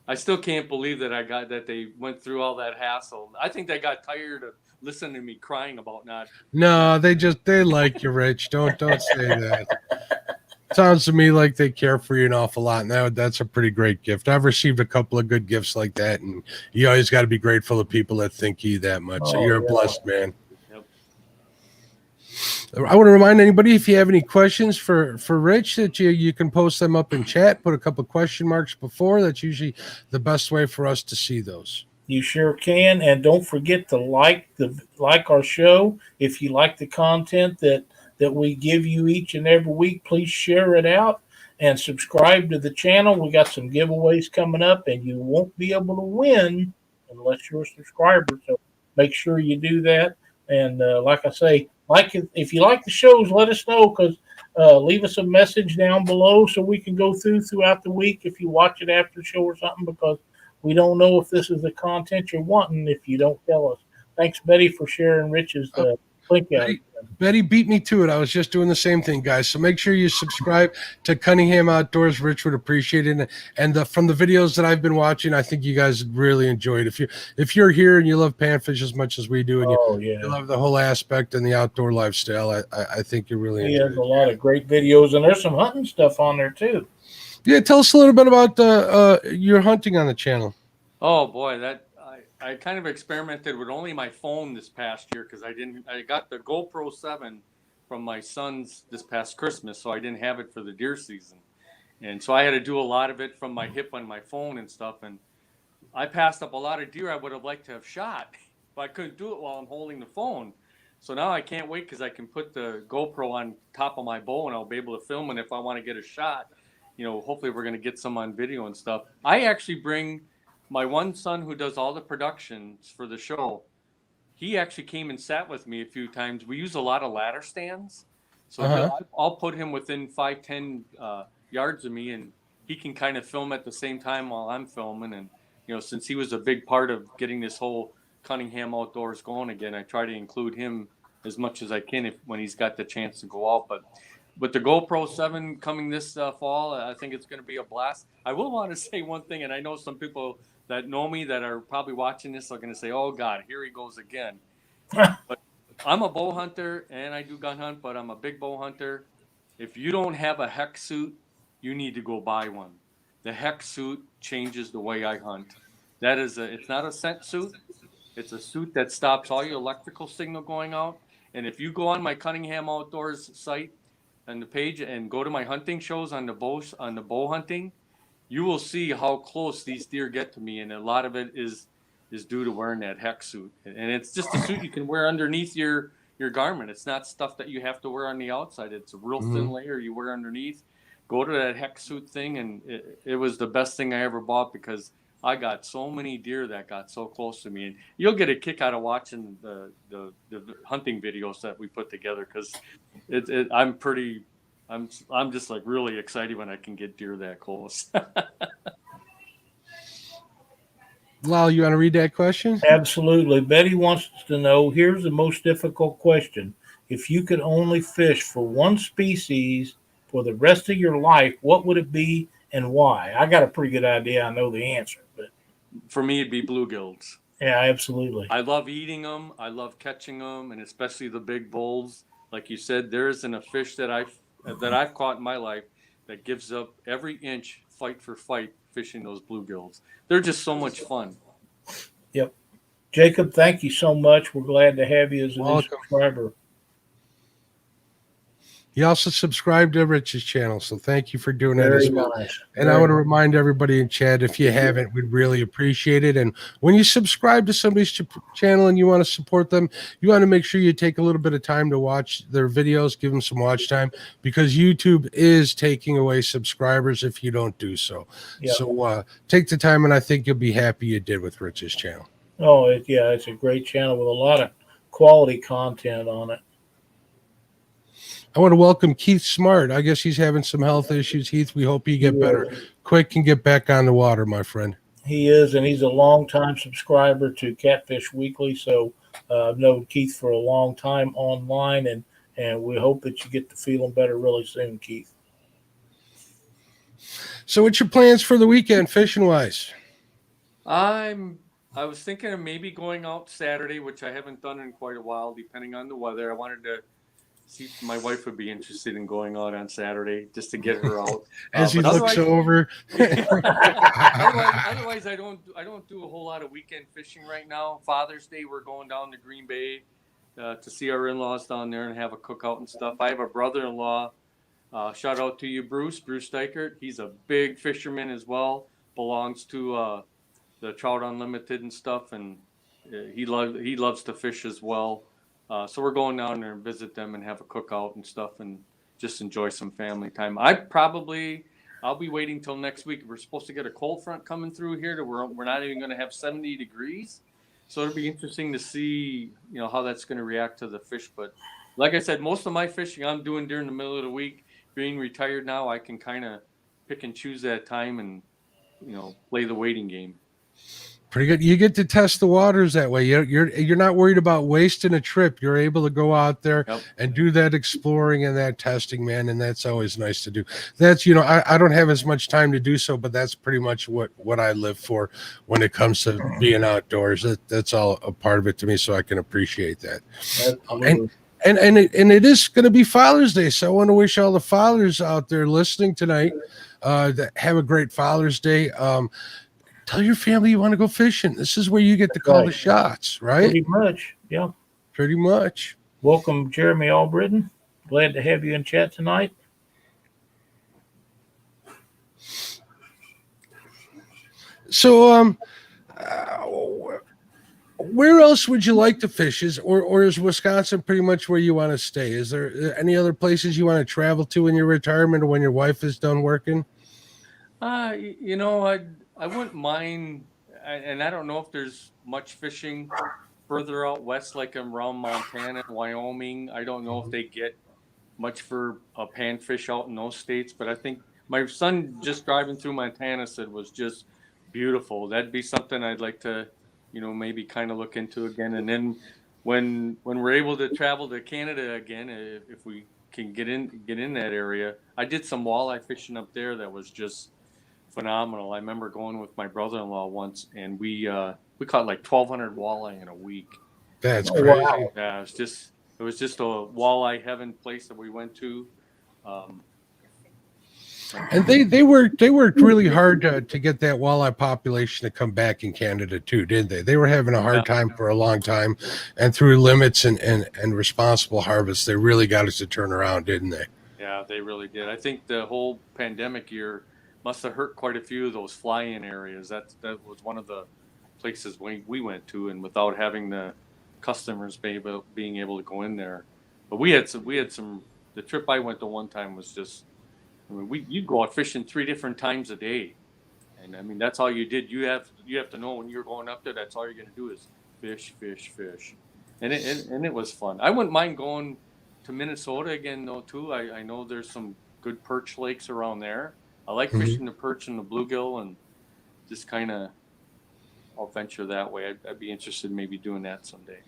S3: I still can't believe that they went through all that hassle. I think they got tired of listening to me crying about not.
S2: No, they like you, Rich. Don't say that. Sounds to me like they care for you an awful lot, and that's a pretty great gift. I've received a couple of good gifts like that, and you always got to be grateful to people that think you that much. So
S1: Oh,
S2: you're a
S1: yeah.
S2: blessed man.
S3: Yep.
S2: I want to remind anybody, if you have any questions for Rich, that you can post them up in chat. Put a couple of question marks before. That's usually the best way for us to see those.
S1: You sure can, and don't forget to like our show. If you like the content that we give you each and every week, please share it out and subscribe to the channel. We got some giveaways coming up, and you won't be able to win unless you're a subscriber. So make sure you do that. And like I say, if you like the shows, let us know, because leave us a message down below so we can go throughout the week if you watch it after the show or something, because we don't know if this is the content you're wanting if you don't tell us. Thanks, Betty, for sharing Rich's link out.
S2: Betty beat me to it. I was just doing the same thing, guys. So make sure you subscribe to Cunningham Outdoors. Rich would appreciate it. And from the videos that I've been watching, I think you guys really enjoyed. If you're here and you love panfish as much as we do, and you love the whole aspect and the outdoor lifestyle, I think you really enjoy it.
S1: He has a lot of great videos, and there's some hunting stuff on there too.
S2: Yeah, tell us a little bit about your hunting on the channel.
S3: Oh boy, I kind of experimented with only my phone this past year because I got the GoPro 7 from my son's this past Christmas, so I didn't have it for the deer season. And so I had to do a lot of it from my hip on my phone and stuff. And I passed up a lot of deer I would have liked to have shot, but I couldn't do it while I'm holding the phone. So now I can't wait because I can put the GoPro on top of my bow and I'll be able to film it if I want to get a shot. Hopefully we're going to get some on video and stuff. I actually bring my one son who does all the productions for the show. He actually came and sat with me a few times. We use a lot of ladder stands. So I'll put him within 5-10 yards of me, and he can kind of film at the same time while I'm filming. And, since he was a big part of getting this whole Cunningham Outdoors going again, I try to include him as much as I can when he's got the chance to go out. But with the GoPro 7 coming this fall, I think it's going to be a blast. I will want to say one thing, and I know some people that know me that are probably watching this are going to say, oh, God, here he goes again. But I'm a bow hunter, and I do gun hunt, but I'm a big bow hunter. If you don't have a heck suit, you need to go buy one. The heck suit changes the way I hunt. That is it's not a scent suit. It's a suit that stops all your electrical signal going out. And if you go on my Cunningham Outdoors site and the page and go to my hunting shows on the bow hunting, you will see how close these deer get to me, and a lot of it is due to wearing that hex suit. And it's just a suit you can wear underneath your garment. It's not stuff that you have to wear on the outside. It's a real thin layer you wear underneath. Go to that hex suit thing, and it was the best thing I ever bought because I got so many deer that got so close to me. And you'll get a kick out of watching the hunting videos that we put together because I'm just like really excited when I can get deer that close.
S2: Lyle, you want to read that question?
S1: Absolutely. Betty wants to know, here's the most difficult question. If you could only fish for one species for the rest of your life, what would it be and why? I got a pretty good idea. I know the answer, but
S3: For me, it'd be bluegills.
S1: yeah, absolutely.
S3: I love eating them. I love catching them, and especially the big bulls. Like you said, there isn't a fish that I've caught in my life that gives up every inch fight for fight fishing those bluegills. They're just so much fun.
S1: Yep. Jacob, thank you so much. We're glad to have you as a new
S2: Welcome.
S1: subscriber.
S2: He also subscribed to Rich's channel, so thank you for doing that as
S1: Very
S2: well.
S1: nice.
S2: And I want to remind everybody in chat, if you haven't, we'd really appreciate it. And when you subscribe to somebody's channel and you want to support them, you want to make sure you take a little bit of time to watch their videos, give them some watch time, because YouTube is taking away subscribers if you don't do so.
S1: Yep.
S2: So take the time, and I think you'll be happy you did with Rich's channel.
S1: Oh, yeah, it's a great channel with a lot of quality content on it.
S2: I want to welcome Keith Smart. I guess he's having some health issues. Heath, we hope you get better quick and get back on the water, my friend.
S1: He is, and he's a longtime subscriber to Catfish Weekly. So I've known Keith for a long time online, and we hope that you get to feeling better really soon, Keith.
S2: So what's your plans for the weekend, fishing-wise?
S3: I was thinking of maybe going out Saturday, which I haven't done in quite a while, depending on the weather. I wanted to see if my wife would be interested in going out on Saturday just to get her out.
S2: As he looks over.
S3: otherwise, I don't do a whole lot of weekend fishing right now. Father's Day, we're going down to Green Bay to see our in-laws down there and have a cookout and stuff. I have a brother-in-law. Shout out to you, Bruce Dykert. He's a big fisherman as well. Belongs to the Trout Unlimited and stuff, and he loves to fish as well. So we're going down there and visit them and have a cookout and stuff and just enjoy some family time. I'll be waiting till next week. We're supposed to get a cold front coming through here we're not even going to have 70 degrees. So it'll be interesting to see, how that's going to react to the fish. But like I said, most of my fishing I'm doing during the middle of the week. Being retired now, I can kind of pick and choose that time and, play the waiting game.
S2: Pretty good. You get to test the waters that way. You're not worried about wasting a trip. You're able to go out there and do that exploring and that testing, man. And that's always nice to do. That's, I don't have as much time to do so, but that's pretty much what I live for when it comes to being outdoors. That's all a part of it to me. So I can appreciate that. And it is going to be Father's Day. So I want to wish all the fathers out there listening tonight that have a great Father's Day. Tell your family you want to go fishing. This is where you get to call the shots, right?
S1: Pretty much, yeah.
S2: Pretty much.
S1: Welcome, Jeremy Albritton. Glad to have you in chat tonight.
S2: So, where else would you like to fish? Or is Wisconsin pretty much where you want to stay? Is there any other places you want to travel to in your retirement or when your wife is done working?
S3: I wouldn't mind, and I don't know if there's much fishing further out west, like around Montana and Wyoming. I don't know if they get much for a panfish out in those states, but I think my son just driving through Montana said was just beautiful. That'd be something I'd like to, maybe kind of look into again. And then when we're able to travel to Canada again, if we can get in that area, I did some walleye fishing up there that was just phenomenal. I remember going with my brother-in-law once, and we caught like 1,200 walleye in a week.
S2: That's crazy.
S1: Wow.
S3: Yeah, it was just a walleye heaven place that we went to.
S2: And they worked really hard to get that walleye population to come back in Canada too, didn't they? They were having a hard time for a long time, and through limits and responsible harvest, they really got us to turn around, didn't they?
S3: Yeah, they really did. I think the whole pandemic year must have hurt quite a few of those fly-in areas. That was one of the places we went to, and without having the customers being able to go in there. But we had some. The trip I went to one time was just. I mean, you'd go out fishing 3 different times a day, and I mean that's all you did. You have to know when you're going up there. That's all you're going to do is fish, fish, fish, and it was fun. I wouldn't mind going to Minnesota again though too. I know there's some good perch lakes around there. I like fishing the perch and the bluegill, and just kind of I'll venture that way. I'd be interested in maybe doing that someday.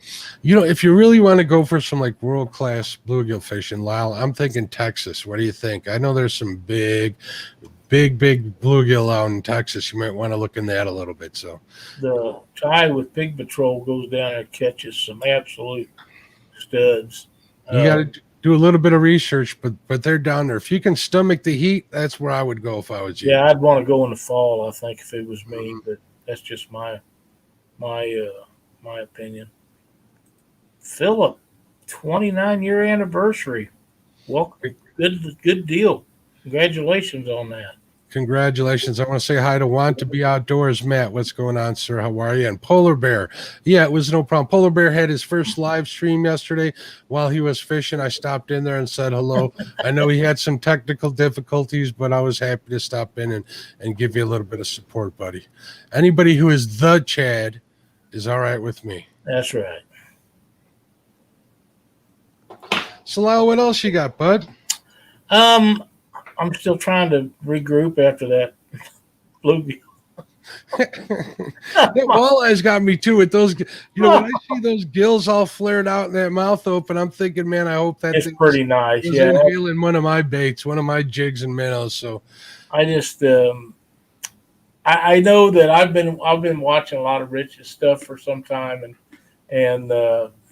S2: You know, if you really want to go for some like world-class bluegill fishing, Lyle, I'm thinking Texas. What do you think? I know there's some big bluegill out in Texas. You might want to look in that a little bit. So
S1: the guy with Big Patrol goes down there and catches some absolute studs.
S2: You got to do a little bit of research, but they're down there. If you can stomach the heat, that's where I would go if I was you.
S1: Yeah, I'd want to go in the fall, I think, if it was me, but that's just my opinion. Philip, 29-year anniversary. Welcome. Good deal. Congratulations on that.
S2: Congratulations. I want to say hi to Want to Be Outdoors. Matt, what's going on, sir? How are you? And Polar Bear. Yeah, it was no problem. Polar Bear had his first live stream yesterday while he was fishing. I stopped in there and said hello. I know he had some technical difficulties, but I was happy to stop in and give you a little bit of support, buddy. Anybody who is the Chad is all right with me.
S1: That's right.
S2: So, Lyle, what else you got, bud?
S1: I'm still trying to regroup after that bluegill.
S2: That walleye's got me too with those. You know, when I see those gills all flared out and that mouth open, I'm thinking, man, I hope that
S1: it's pretty nice. Yeah,
S2: inhaling one of my baits, one of my jigs and minnows. So
S1: I just I know that I've been watching a lot of Rich's stuff for some time, and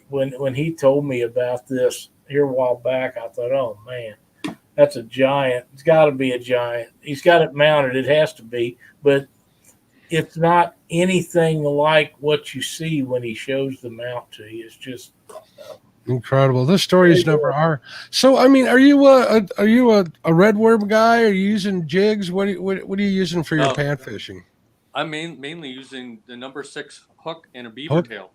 S1: when he told me about this here a while back, I thought, oh man, that's a giant. It's got to be a giant. He's got it mounted. It has to be, but it's not anything like what you see when he shows the mount to you. It's just
S2: incredible. The stories never are. So, I mean, are you a red worm guy? Are you using jigs? What are you using for your pan fishing?
S3: I'm mainly using the number 6 hook and a beaver tail.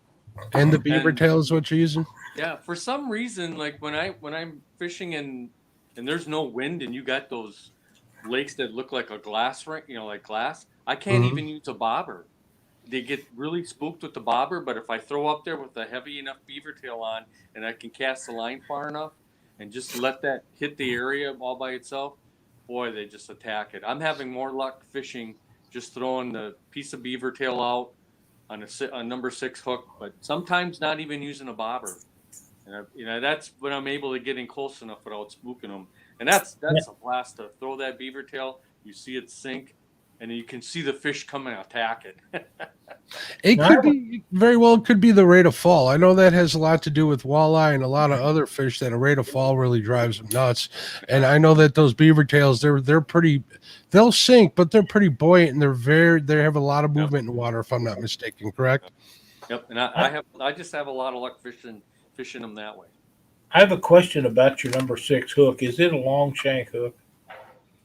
S2: And the beaver tail is what you're using?
S3: Yeah, for some reason, like when I'm fishing and there's no wind and you got those lakes that look like a glass ring, like glass, I can't even use a bobber. They get really spooked with the bobber, but if I throw up there with a heavy enough beaver tail on and I can cast the line far enough and just let that hit the area all by itself, boy, they just attack it. I'm having more luck fishing just throwing the piece of beaver tail out on a number 6 hook, but sometimes not even using a bobber. And that's when I'm able to get in close enough without spooking them. And that's a blast to throw that beaver tail. You see it sink, and you can see the fish come and attack it.
S2: It could be very well could be the rate of fall. I know that has a lot to do with walleye and a lot of other fish that a rate of fall really drives them nuts. And I know that those beaver tails, they're pretty, they'll sink, but they're pretty buoyant and they have a lot of movement in water, if I'm not mistaken, correct?
S3: Yep. And I just have a lot of luck fishing them that way.
S1: I have a question about your number 6 hook. Is it a long shank hook?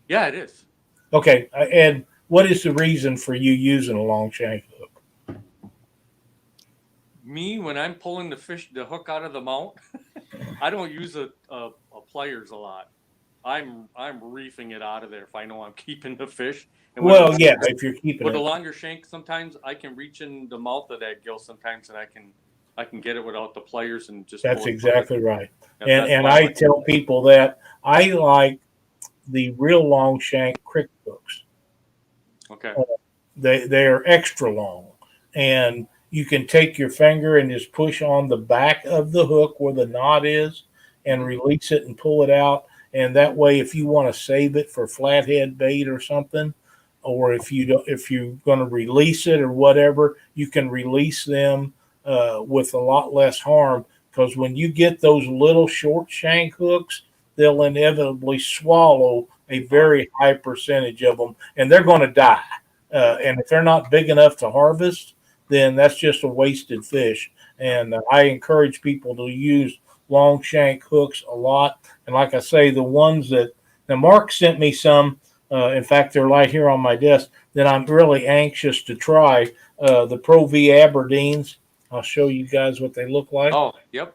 S3: Yeah, it is.
S1: Okay. And what is the reason for you using a long shank hook?
S3: Me, when I'm pulling the hook out of the mount, I don't use a pliers a lot. I'm reefing it out of there if I know I'm keeping the fish. And
S1: if you're keeping
S3: with
S1: it.
S3: a longer shank, sometimes I can reach in the mouth of that gill sometimes, and I can get it without the pliers and just.
S1: That's exactly right. And I tell people that I like the real long shank crick hooks.
S3: Okay.
S1: They're extra long, and you can take your finger and just push on the back of the hook where the knot is, and release it and pull it out. And that way, if you want to save it for flathead bait or something, or if you're going to release it or whatever, you can release them with a lot less harm. Because when you get those little short shank hooks, they'll inevitably swallow a very high percentage of them, and they're going to die. And if they're not big enough to harvest, then that's just a wasted fish. And I encourage people to use long shank hooks a lot. And like I say, the ones that now Mark sent me some. In fact, they're right here on my desk. That I'm really anxious to try the Pro V Aberdeens. I'll show you guys what they look like.
S3: Oh, yep.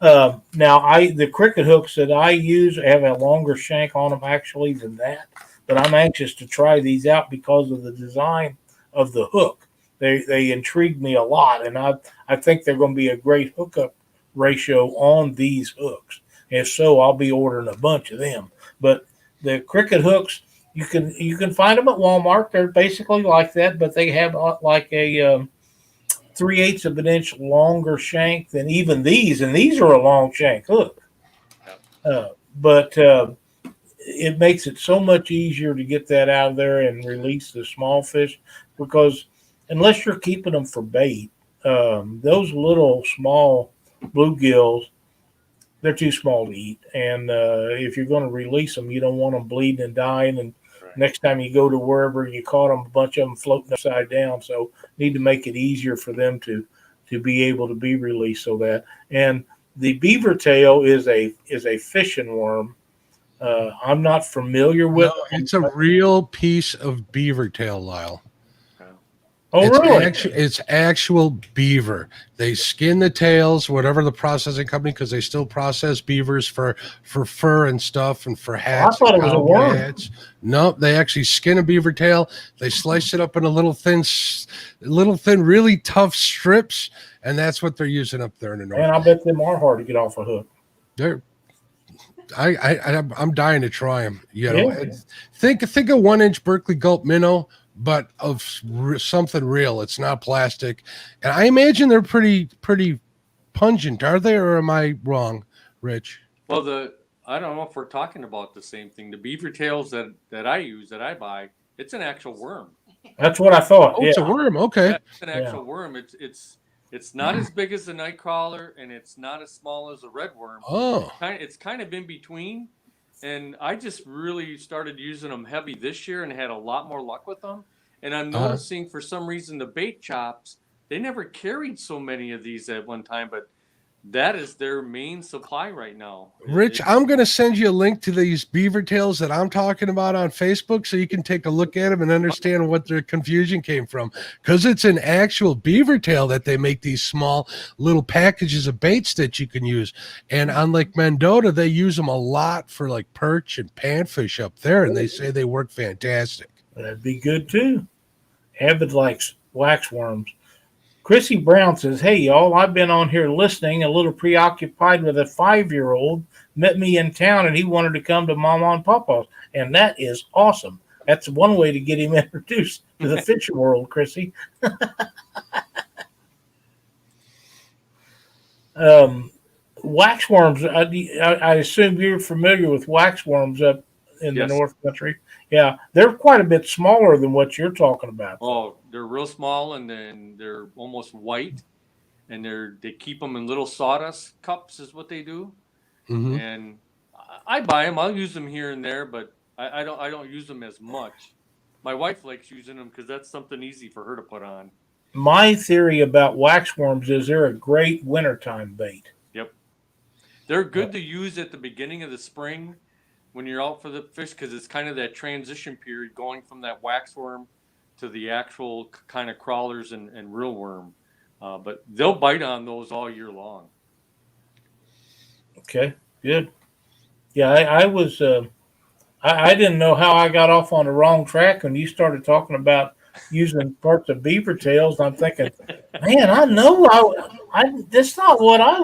S1: Now, the cricket hooks that I use have a longer shank on them actually than that, but I'm anxious to try these out because of the design of the hook. They intrigue me a lot, and I think they're going to be a great hookup ratio on these hooks. If so, I'll be ordering a bunch of them. But the cricket hooks, you can find them at Walmart. They're basically like that, but they have like a 3/8 of an inch longer shank than even these, and these are a long shank hook. But it makes it so much easier to get that out of there and release the small fish, because unless you're keeping them for bait, those little small bluegills, they're too small to eat. And if you're going to release them, you don't want them bleeding and dying. And next time you go to wherever you caught them, a bunch of them floating upside down. So need to make it easier for them to be able to be released. So that, and the beaver tail is a fishing worm. I'm not familiar with.
S2: No, it's a real piece of beaver tail, Lyle.
S1: Oh, really?
S2: It's actual beaver. They skin the tails, whatever the processing company, because they still process beavers for fur and stuff and for hats.
S1: I thought it was a worm.
S2: Hats. No, they actually skin a beaver tail. They slice it up into little thin, really tough strips, and that's what they're using up there in the north.
S1: And I bet them are hard to get off a hook.
S2: I'm dying to try them. You know, yeah. Think of 1-inch Berkeley Gulp minnow, but of something real. It's not plastic, and I imagine they're pretty pungent. Are they, or am I wrong, Rich?
S3: Well, I don't know if we're talking about the same thing. The beaver tails that I use, that I buy, it's an actual worm.
S1: That's what I thought.
S2: Oh, yeah. It's a worm. Okay,
S3: yeah, it's an actual worm. It's not as big as the nightcrawler, and it's not as small as a red worm.
S2: Oh,
S3: it's kind of in between. And I just really started using them heavy this year and had a lot more luck with them. And I'm noticing for some reason the bait shops, they never carried so many of these at one time, but that is their main supply right now.
S2: Rich, I'm going to send you a link to these beaver tails that I'm talking about on Facebook so you can take a look at them and understand what their confusion came from. Because it's an actual beaver tail that they make these small little packages of baits that you can use. And on Lake Mendota, they use them a lot for like perch and panfish up there, and they say they work fantastic.
S1: That'd be good too. Avid likes waxworms. Chrissy Brown says, "Hey, y'all, I've been on here listening, a little preoccupied with a 5-year-old. Met me in town, and he wanted to come to Mama and Papa's, and that is awesome. That's one way to get him introduced to the fish world, Chrissy." Waxworms, I assume you're familiar with waxworms up in the North Country. Yeah, they're quite a bit smaller than what you're talking about.
S3: Oh, they're real small, and then they're almost white, and they keep them in little sawdust cups is what they do.
S2: Mm-hmm.
S3: And I buy them. I'll use them here and there, but I don't use them as much. My wife likes using them because that's something easy for her to put on.
S1: My theory about waxworms is they're a great wintertime bait.
S3: Yep. They're good to use at the beginning of the spring when you're out for the fish, because it's kind of that transition period going from that waxworm to the actual kind of crawlers and real worm. But they'll bite on those all year long.
S1: Okay, good. Yeah, I was, I didn't know how I got off on the wrong track when you started talking about using parts of beaver tails. And I'm thinking, man, I know that's not what I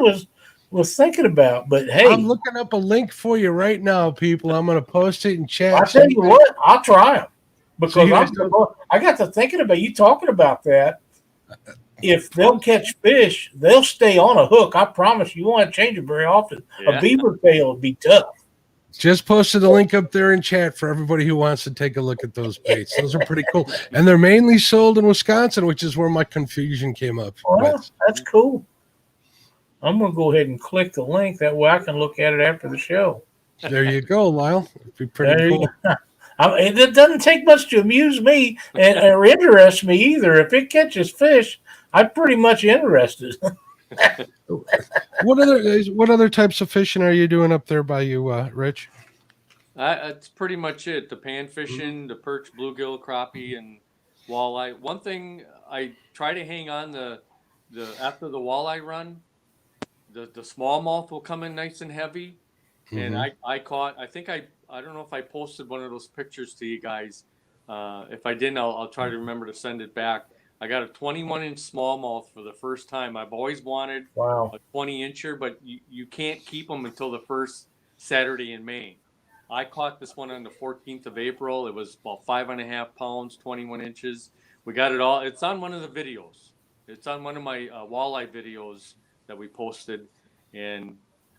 S1: was thinking about, but hey,
S2: I'm looking up a link for you right now, people. I'm going to post it in chat.
S1: I'll tell you what, I'll try them because I got to thinking about you talking about that. If they'll catch fish, they'll stay on a hook. I promise you won't change it very often. Yeah. A beaver tail would be tough.
S2: Just posted a link up there in chat for everybody who wants to take a look at those baits. Those are pretty cool. And they're mainly sold in Wisconsin, which is where my confusion came up.
S1: Well, that's cool. I'm going to go ahead and click the link. That way I can look at it after the show.
S2: There you go, Lyle. It'd be pretty
S1: There
S2: cool.
S1: you go. It doesn't take much to amuse me or interest me either. If it catches fish, I'm pretty much interested.
S2: What other types of fishing are you doing up there by you, Rich?
S3: That's pretty much it. The pan fishing, the perch, bluegill, crappie, and walleye. One thing I try to hang on the after the walleye run, the smallmouth will come in nice and heavy. And I caught. I don't know if I posted one of those pictures to you guys. If I didn't, I'll try to remember to send it back. I got a 21-inch smallmouth for the first time. I've always wanted
S1: Wow.
S3: a 20-incher, but you can't keep them until the first Saturday in May. I caught this one on the 14th of April. It was about 5.5 pounds, 21 inches. We got it all. It's on one of the videos. It's on one of my walleye videos that we posted. And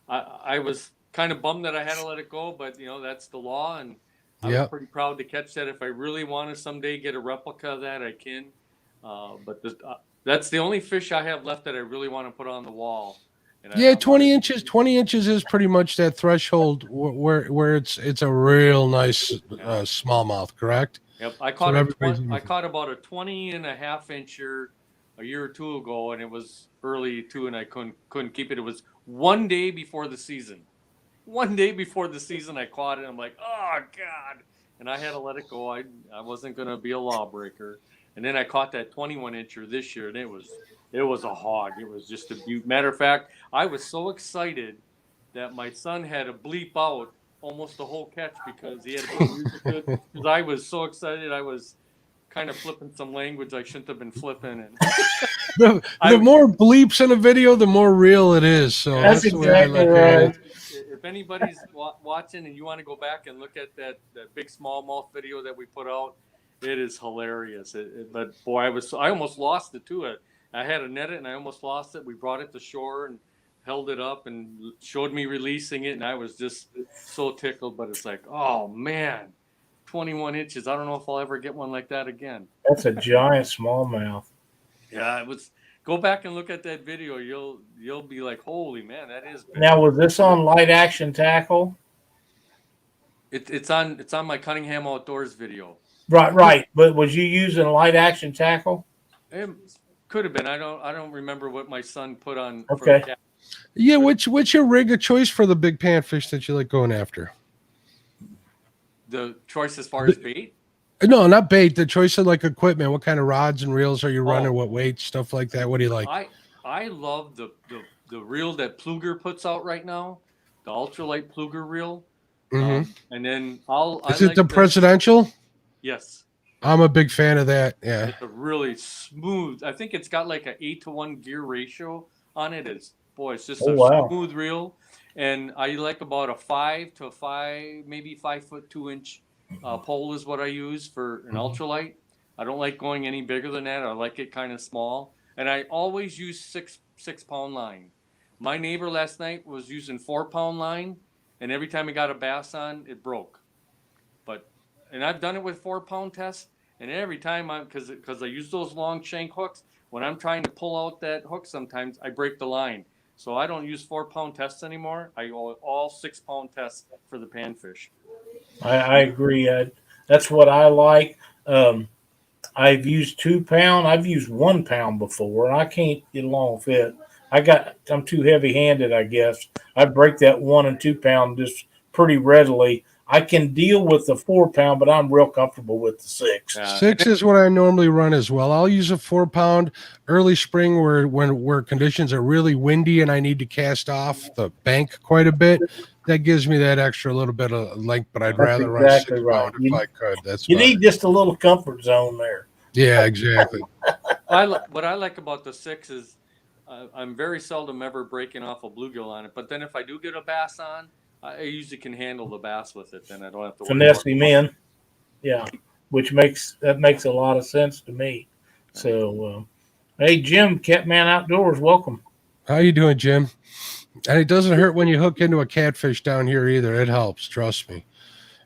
S3: I was kind of bummed that I had to let it go, but that's the law. And I was pretty proud to catch that. If I really want to someday get a replica of that, I can. But that's the only fish I have left that I really want to put on the wall.
S2: And 20 inches. 20 inches is pretty much that threshold where it's a real nice smallmouth, correct?
S3: Yep, I caught about a 20.5-incher a year or two ago, and it was early too, and I couldn't keep it. It was one day before the season. One day before the season, I caught it. I'm like, oh God, and I had to let it go. I wasn't gonna be a lawbreaker. And then I caught that 21-incher this year, and it was a hog. It was just a beaut. Matter of fact, I was so excited that my son had to bleep out almost the whole catch because he had to put music to it. Because I was so excited, I was kind of flipping some language I shouldn't have been flipping. And
S2: the more bleeps in a video, the more real it is. So
S1: that's exactly right.
S3: If anybody's watching and you want to go back and look at that big smallmouth video that we put out, it is hilarious. But boy, I almost lost it too. I had to net it and I almost lost it. We brought it to shore and held it up and showed me releasing it, and I was just so tickled. But it's like, oh man, 21 inches. I don't know if I'll ever get one like that again.
S1: That's a giant smallmouth.
S3: Yeah, it was. Go back and look at that video. You'll be like, holy man, that is big.
S1: Now, was this on light action tackle?
S3: It's on my Cunningham Outdoors video.
S1: Right. But was you using light action tackle?
S3: It could have been. I don't remember what my son put on.
S1: Okay.
S2: Yeah, what's your rig of choice for the big panfish that you like going after?
S3: The choice as far as bait?
S2: No, not bait. The choice of like equipment. What kind of rods and reels are you running? What weight, stuff like that? What do you like?
S3: I love the reel that Pluger puts out right now, the ultralight Pluger reel. And then
S2: Is it the presidential?
S3: Yes.
S2: I'm a big fan of that. Yeah.
S3: It's a really smooth. I think it's got like an 8-to-1 gear ratio on it. It's just a smooth reel. And I like about a 5 to 5, maybe 5'2" pole is what I use for an ultralight. I don't like going any bigger than that. I like it kind of small. And I always use 6-pound line. My neighbor last night was using 4-pound line, and every time he got a bass on, it broke. And I've done it with 4-pound tests, and every time because I use those long shank hooks, when I'm trying to pull out that hook, sometimes I break the line. So I don't use 4-pound tests anymore. I go all 6-pound tests for the panfish.
S1: I agree. That's what I like. I've used 2-pound. I've used 1 pound before, and I can't get along with it. I'm too heavy-handed, I guess. I break that 1 and 2 pound just pretty readily. I can deal with the 4-pound, but I'm real comfortable with the 6.
S2: 6 is what I normally run as well. I'll use a 4-pound early spring where conditions are really windy and I need to cast off the bank quite a bit. That gives me that extra little bit of length, but I'd rather run 6-pound if I could. You
S1: need just a little comfort zone there.
S2: Yeah, exactly.
S3: What I like about the 6 is I'm very seldom ever breaking off a bluegill on it. But then if I do get a bass on, I usually can handle the bass with it. Then I don't have to
S1: finesse him in. Yeah, which makes a lot of sense to me. So, hey, Jim, Catman Outdoors, welcome.
S2: How you doing, Jim? And it doesn't hurt when you hook into a catfish down here either. It helps, trust me.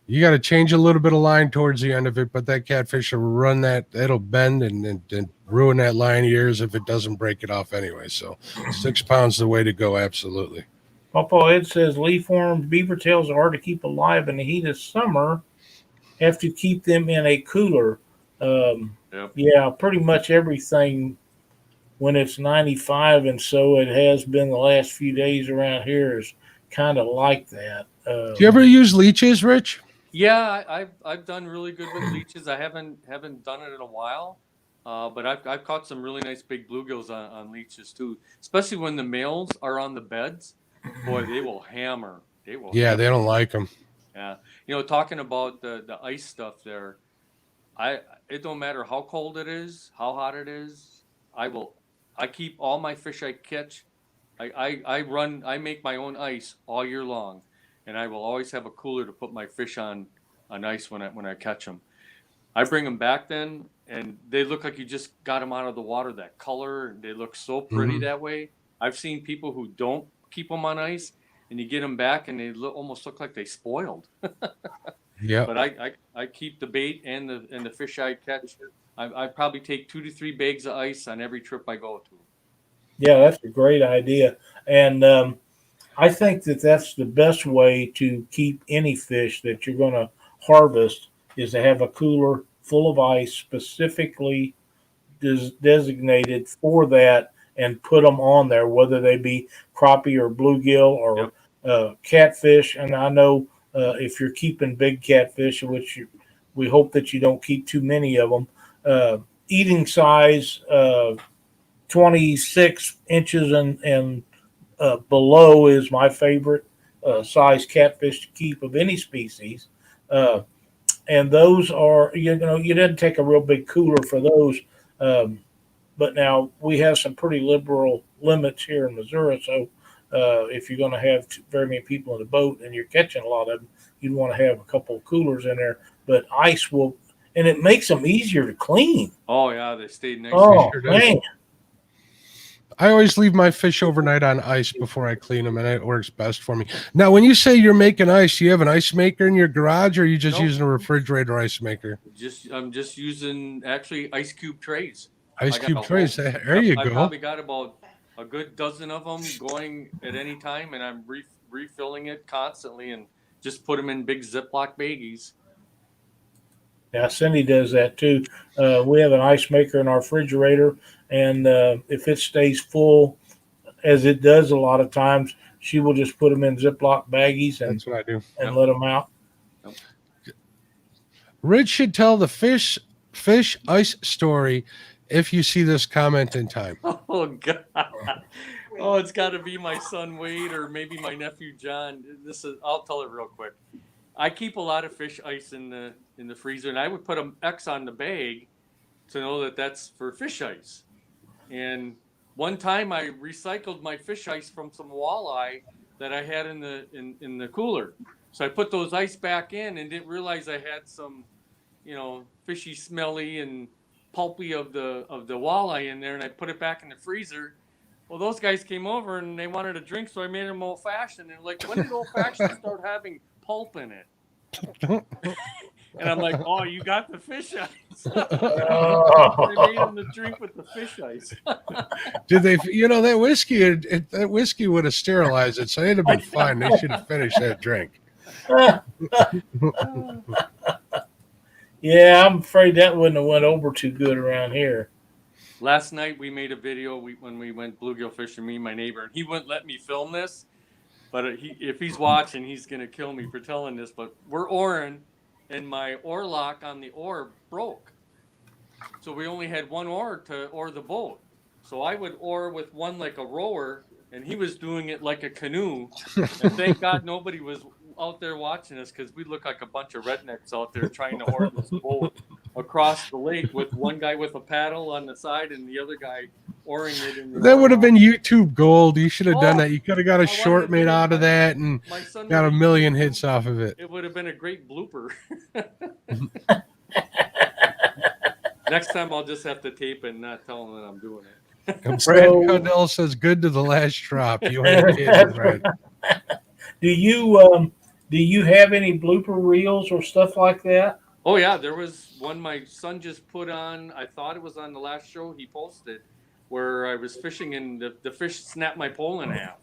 S2: You got to change a little bit of line towards the end of it, but that catfish will run that. It'll bend and ruin that line of yours if it doesn't break it off anyway. So 6 pounds is the way to go, absolutely.
S1: Papa Ed says leaf-worm beaver tails are hard to keep alive in the heat of summer. Have to keep them in a cooler. Um,
S3: Yep.
S1: yeah, pretty much everything when it's 95 and so it has been the last few days around here is kind of like that.
S2: Do you ever use leeches, Rich?
S3: Yeah, I've done really good with leeches. I haven't done it in a while, but I've caught some really nice big bluegills on leeches too. Especially when the males are on the beds, boy, they will hammer. They will
S2: Yeah,
S3: hammer.
S2: they don't like them.
S3: Yeah, talking about the ice stuff there, I it don't matter how cold it is, how hot it is. I will. I keep all my fish I catch. I make my own ice all year long, and I will always have a cooler to put my fish on ice when I catch them. I bring them back then, and they look like you just got them out of the water. That color, they look so pretty
S2: Hmm.
S3: that way. I've seen people who don't keep them on ice, and you get them back, and they almost look like they spoiled.
S2: Yep.
S3: But I keep the bait and the fish I catch. I probably take 2 to 3 bags of ice on every trip I go to.
S1: Yeah, that's a great idea. And I think that that's the best way to keep any fish that you're going to harvest is to have a cooler full of ice specifically designated for that and put them on there, whether they be crappie or bluegill or
S3: Yep.
S1: catfish. And I know if you're keeping big catfish, we hope that you don't keep too many of them, uh, eating size 26 inches and below is my favorite size catfish to keep of any species. Uh, and those are, you didn't take a real big cooler for those. Um, but now we have some pretty liberal limits here in Missouri. So if you're going to have very many people in the boat and you're catching a lot of them, you'd want to have a couple of coolers in there. But ice will, and it makes them easier to clean.
S3: Oh yeah, they stayed nice and
S1: Oh,
S2: Sure does.
S1: man.
S2: I always leave my fish overnight on ice before I clean them, and it works best for me. Now, when you say you're making ice, do you have an ice maker in your garage, or are you just
S3: Nope.
S2: using a refrigerator ice maker?
S3: I'm just using actually ice cube trays.
S2: Ice
S3: I got
S2: cube
S3: a whole.
S2: trays. There
S3: Yep,
S2: you
S3: I
S2: go.
S3: probably got about a good dozen of them going at any time, and I'm refilling it constantly, and just put them in big Ziploc baggies.
S1: Yeah, Cindy does that too. We have an ice maker in our refrigerator, and if it stays full, as it does a lot of times, she will just put them in Ziploc baggies
S2: That's what I do.
S1: and
S3: Yep.
S1: let them out.
S3: Yep.
S2: Rich should tell the fish ice story if you see this comment in time.
S3: Oh God. Oh, it's got to be my son Wade or maybe my nephew John. I'll tell it real quick. I keep a lot of fish ice in the freezer, and I would put an X on the bag to know that that's for fish ice. And one time I recycled my fish ice from some walleye that I had in the cooler. So I put those ice back in and didn't realize I had some, fishy, smelly and pulpy of the walleye in there, and I put it back in the freezer. Well, those guys came over and they wanted a drink, so I made them old fashioned. And like, when did old fashioned start having pulp in it? And I'm like, oh, you got the fish ice. They made them the drink with the fish ice.
S2: Did they? That whiskey. That whiskey would have sterilized it, so it'd have been fine. They should have finished that drink.
S1: Yeah, I'm afraid that wouldn't have went over too good around here.
S3: Last night we made a video when we went bluegill fishing, me and my neighbor, and he wouldn't let me film this. But if he's watching, he's gonna kill me for telling this. But we're oaring, and my oar lock on the oar broke, so we only had one oar to oar the boat. So I would oar with one like a rower, and he was doing it like a canoe. And thank God nobody was out there watching us, because we look like a bunch of rednecks out there trying to oar this boat across the lake with one guy with a paddle on the side and the other guy oaring it in the
S2: That would have
S3: oar
S2: been YouTube gold. You should have done
S3: Oh,
S2: that. You could have got a
S3: I wanted
S2: short
S3: to
S2: made
S3: do it.
S2: out of that and
S3: My son
S2: got a
S3: would have
S2: million
S3: used it.
S2: hits off of it.
S3: It would have been a great blooper. Next time I'll just have to tape it and not tell him that I'm doing it.
S2: And
S1: So-
S2: Brad Cudell says, "Good to the last drop." You ain't kidding, Brad.
S1: Do you have any blooper reels or stuff like that?
S3: Oh yeah, there was one my son just put on. I thought it was on the last show he posted, where I was fishing and the fish snapped my pole in half.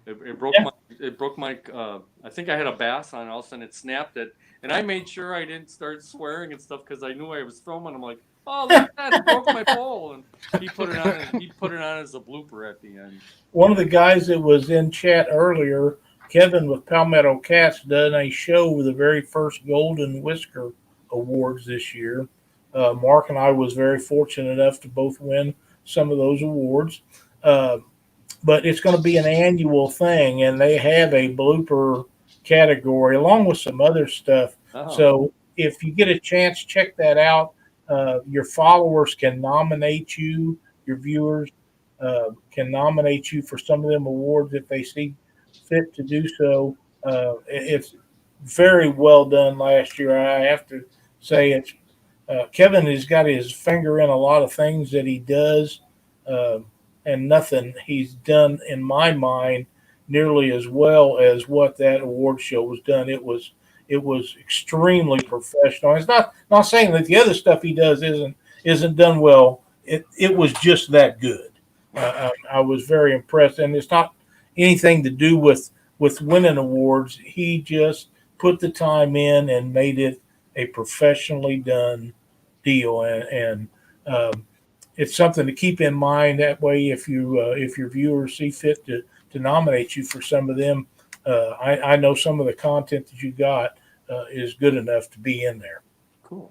S3: It broke my. I think I had a bass on. All of a sudden, it snapped it, and I made sure I didn't start swearing and stuff because I knew I was filming. I'm like, oh, look at that! It broke my pole, and he put it on. He put it on as a blooper at the end.
S1: One of the guys that was in chat earlier, Kevin with Palmetto Cats, done a show with the very first Golden Whisker Awards this year. Mark and I was very fortunate enough to both win some of those awards. But it's going to be an annual thing, and they have a blooper category along with some other stuff.
S3: Oh.
S1: So if you get a chance, check that out. Your followers can nominate you, your viewers can nominate you for some of them awards if they see fit to do so. It's very well done last year. I have to say it's Kevin has got his finger in a lot of things that he does, and nothing he's done in my mind nearly as well as what that award show was done. It was extremely professional. It's not saying that the other stuff he does isn't done well. It was just that good. I was very impressed, and it's not anything to do with winning awards. He just put the time in and made it a professionally done deal, and it's something to keep in mind. That way, if your viewers see fit to nominate you for some of them, I know some of the content that you got is good enough to be in there.
S3: Cool.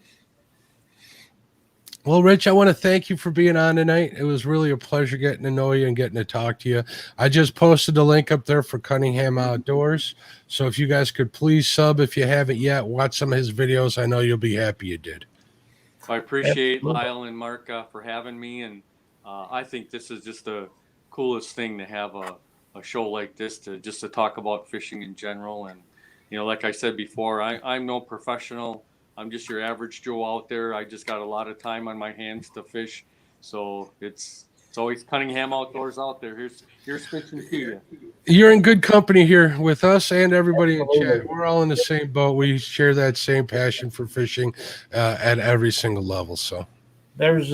S2: Well, Rich, I want to thank you for being on tonight. It was really a pleasure getting to know you and getting to talk to you. I just posted the link up there for Cunningham Outdoors. So if you guys could please sub if you haven't yet, watch some of his videos. I know you'll be happy you did.
S3: I appreciate Lyle and Mark for having me, and I think this is just the coolest thing to have a show like this to talk about fishing in general. And like I said before, I'm no professional. I'm just your average Joe out there. I just got a lot of time on my hands to fish, so it's always Cunningham Outdoors out there. Here's fishing to you.
S2: You're in good company here with us and everybody in chat. We're all in the same boat. We share that same passion for fishing at every single level. So
S1: there's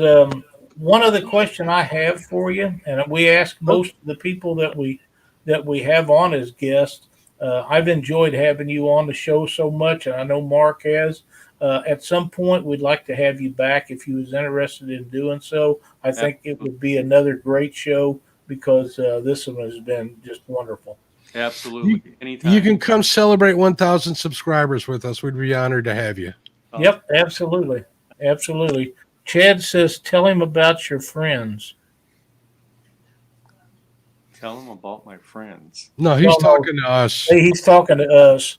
S1: one other question I have for you, and we ask most of the people that we have on as guests. I've enjoyed having you on the show so much, and I know Mark has. At some point, we'd like to have you back if you was interested in doing so. I think it would be another great show because this one has been just wonderful.
S3: Absolutely. Anytime.
S2: You can come celebrate 1,000 subscribers with us. We'd be honored to have you.
S1: Yep, absolutely. Absolutely. Chad says, tell him about your friends.
S3: Tell him about my friends.
S2: No, he's talking to us.
S1: Hey, he's talking to us.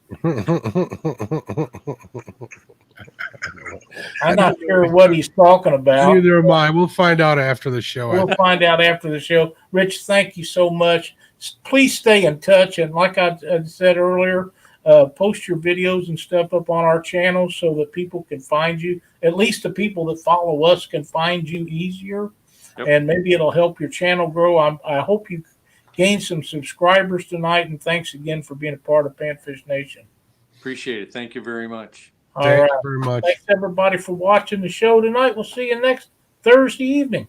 S1: I'm not sure what he's talking about.
S2: Neither am I. We'll find out after the show.
S1: We'll find out after the show. Rich, thank you so much. Please stay in touch. And like I said earlier, post your videos and stuff up on our channel so that people can find you. At least the people that follow us can find you easier. Yep. And maybe it'll help your channel grow. I hope you gain some subscribers tonight. And thanks again for being a part of Panfish Nation.
S3: Appreciate it. Thank you very much.
S2: Thank you very much.
S1: Thanks, everybody, for watching the show tonight. We'll see you next Thursday evening.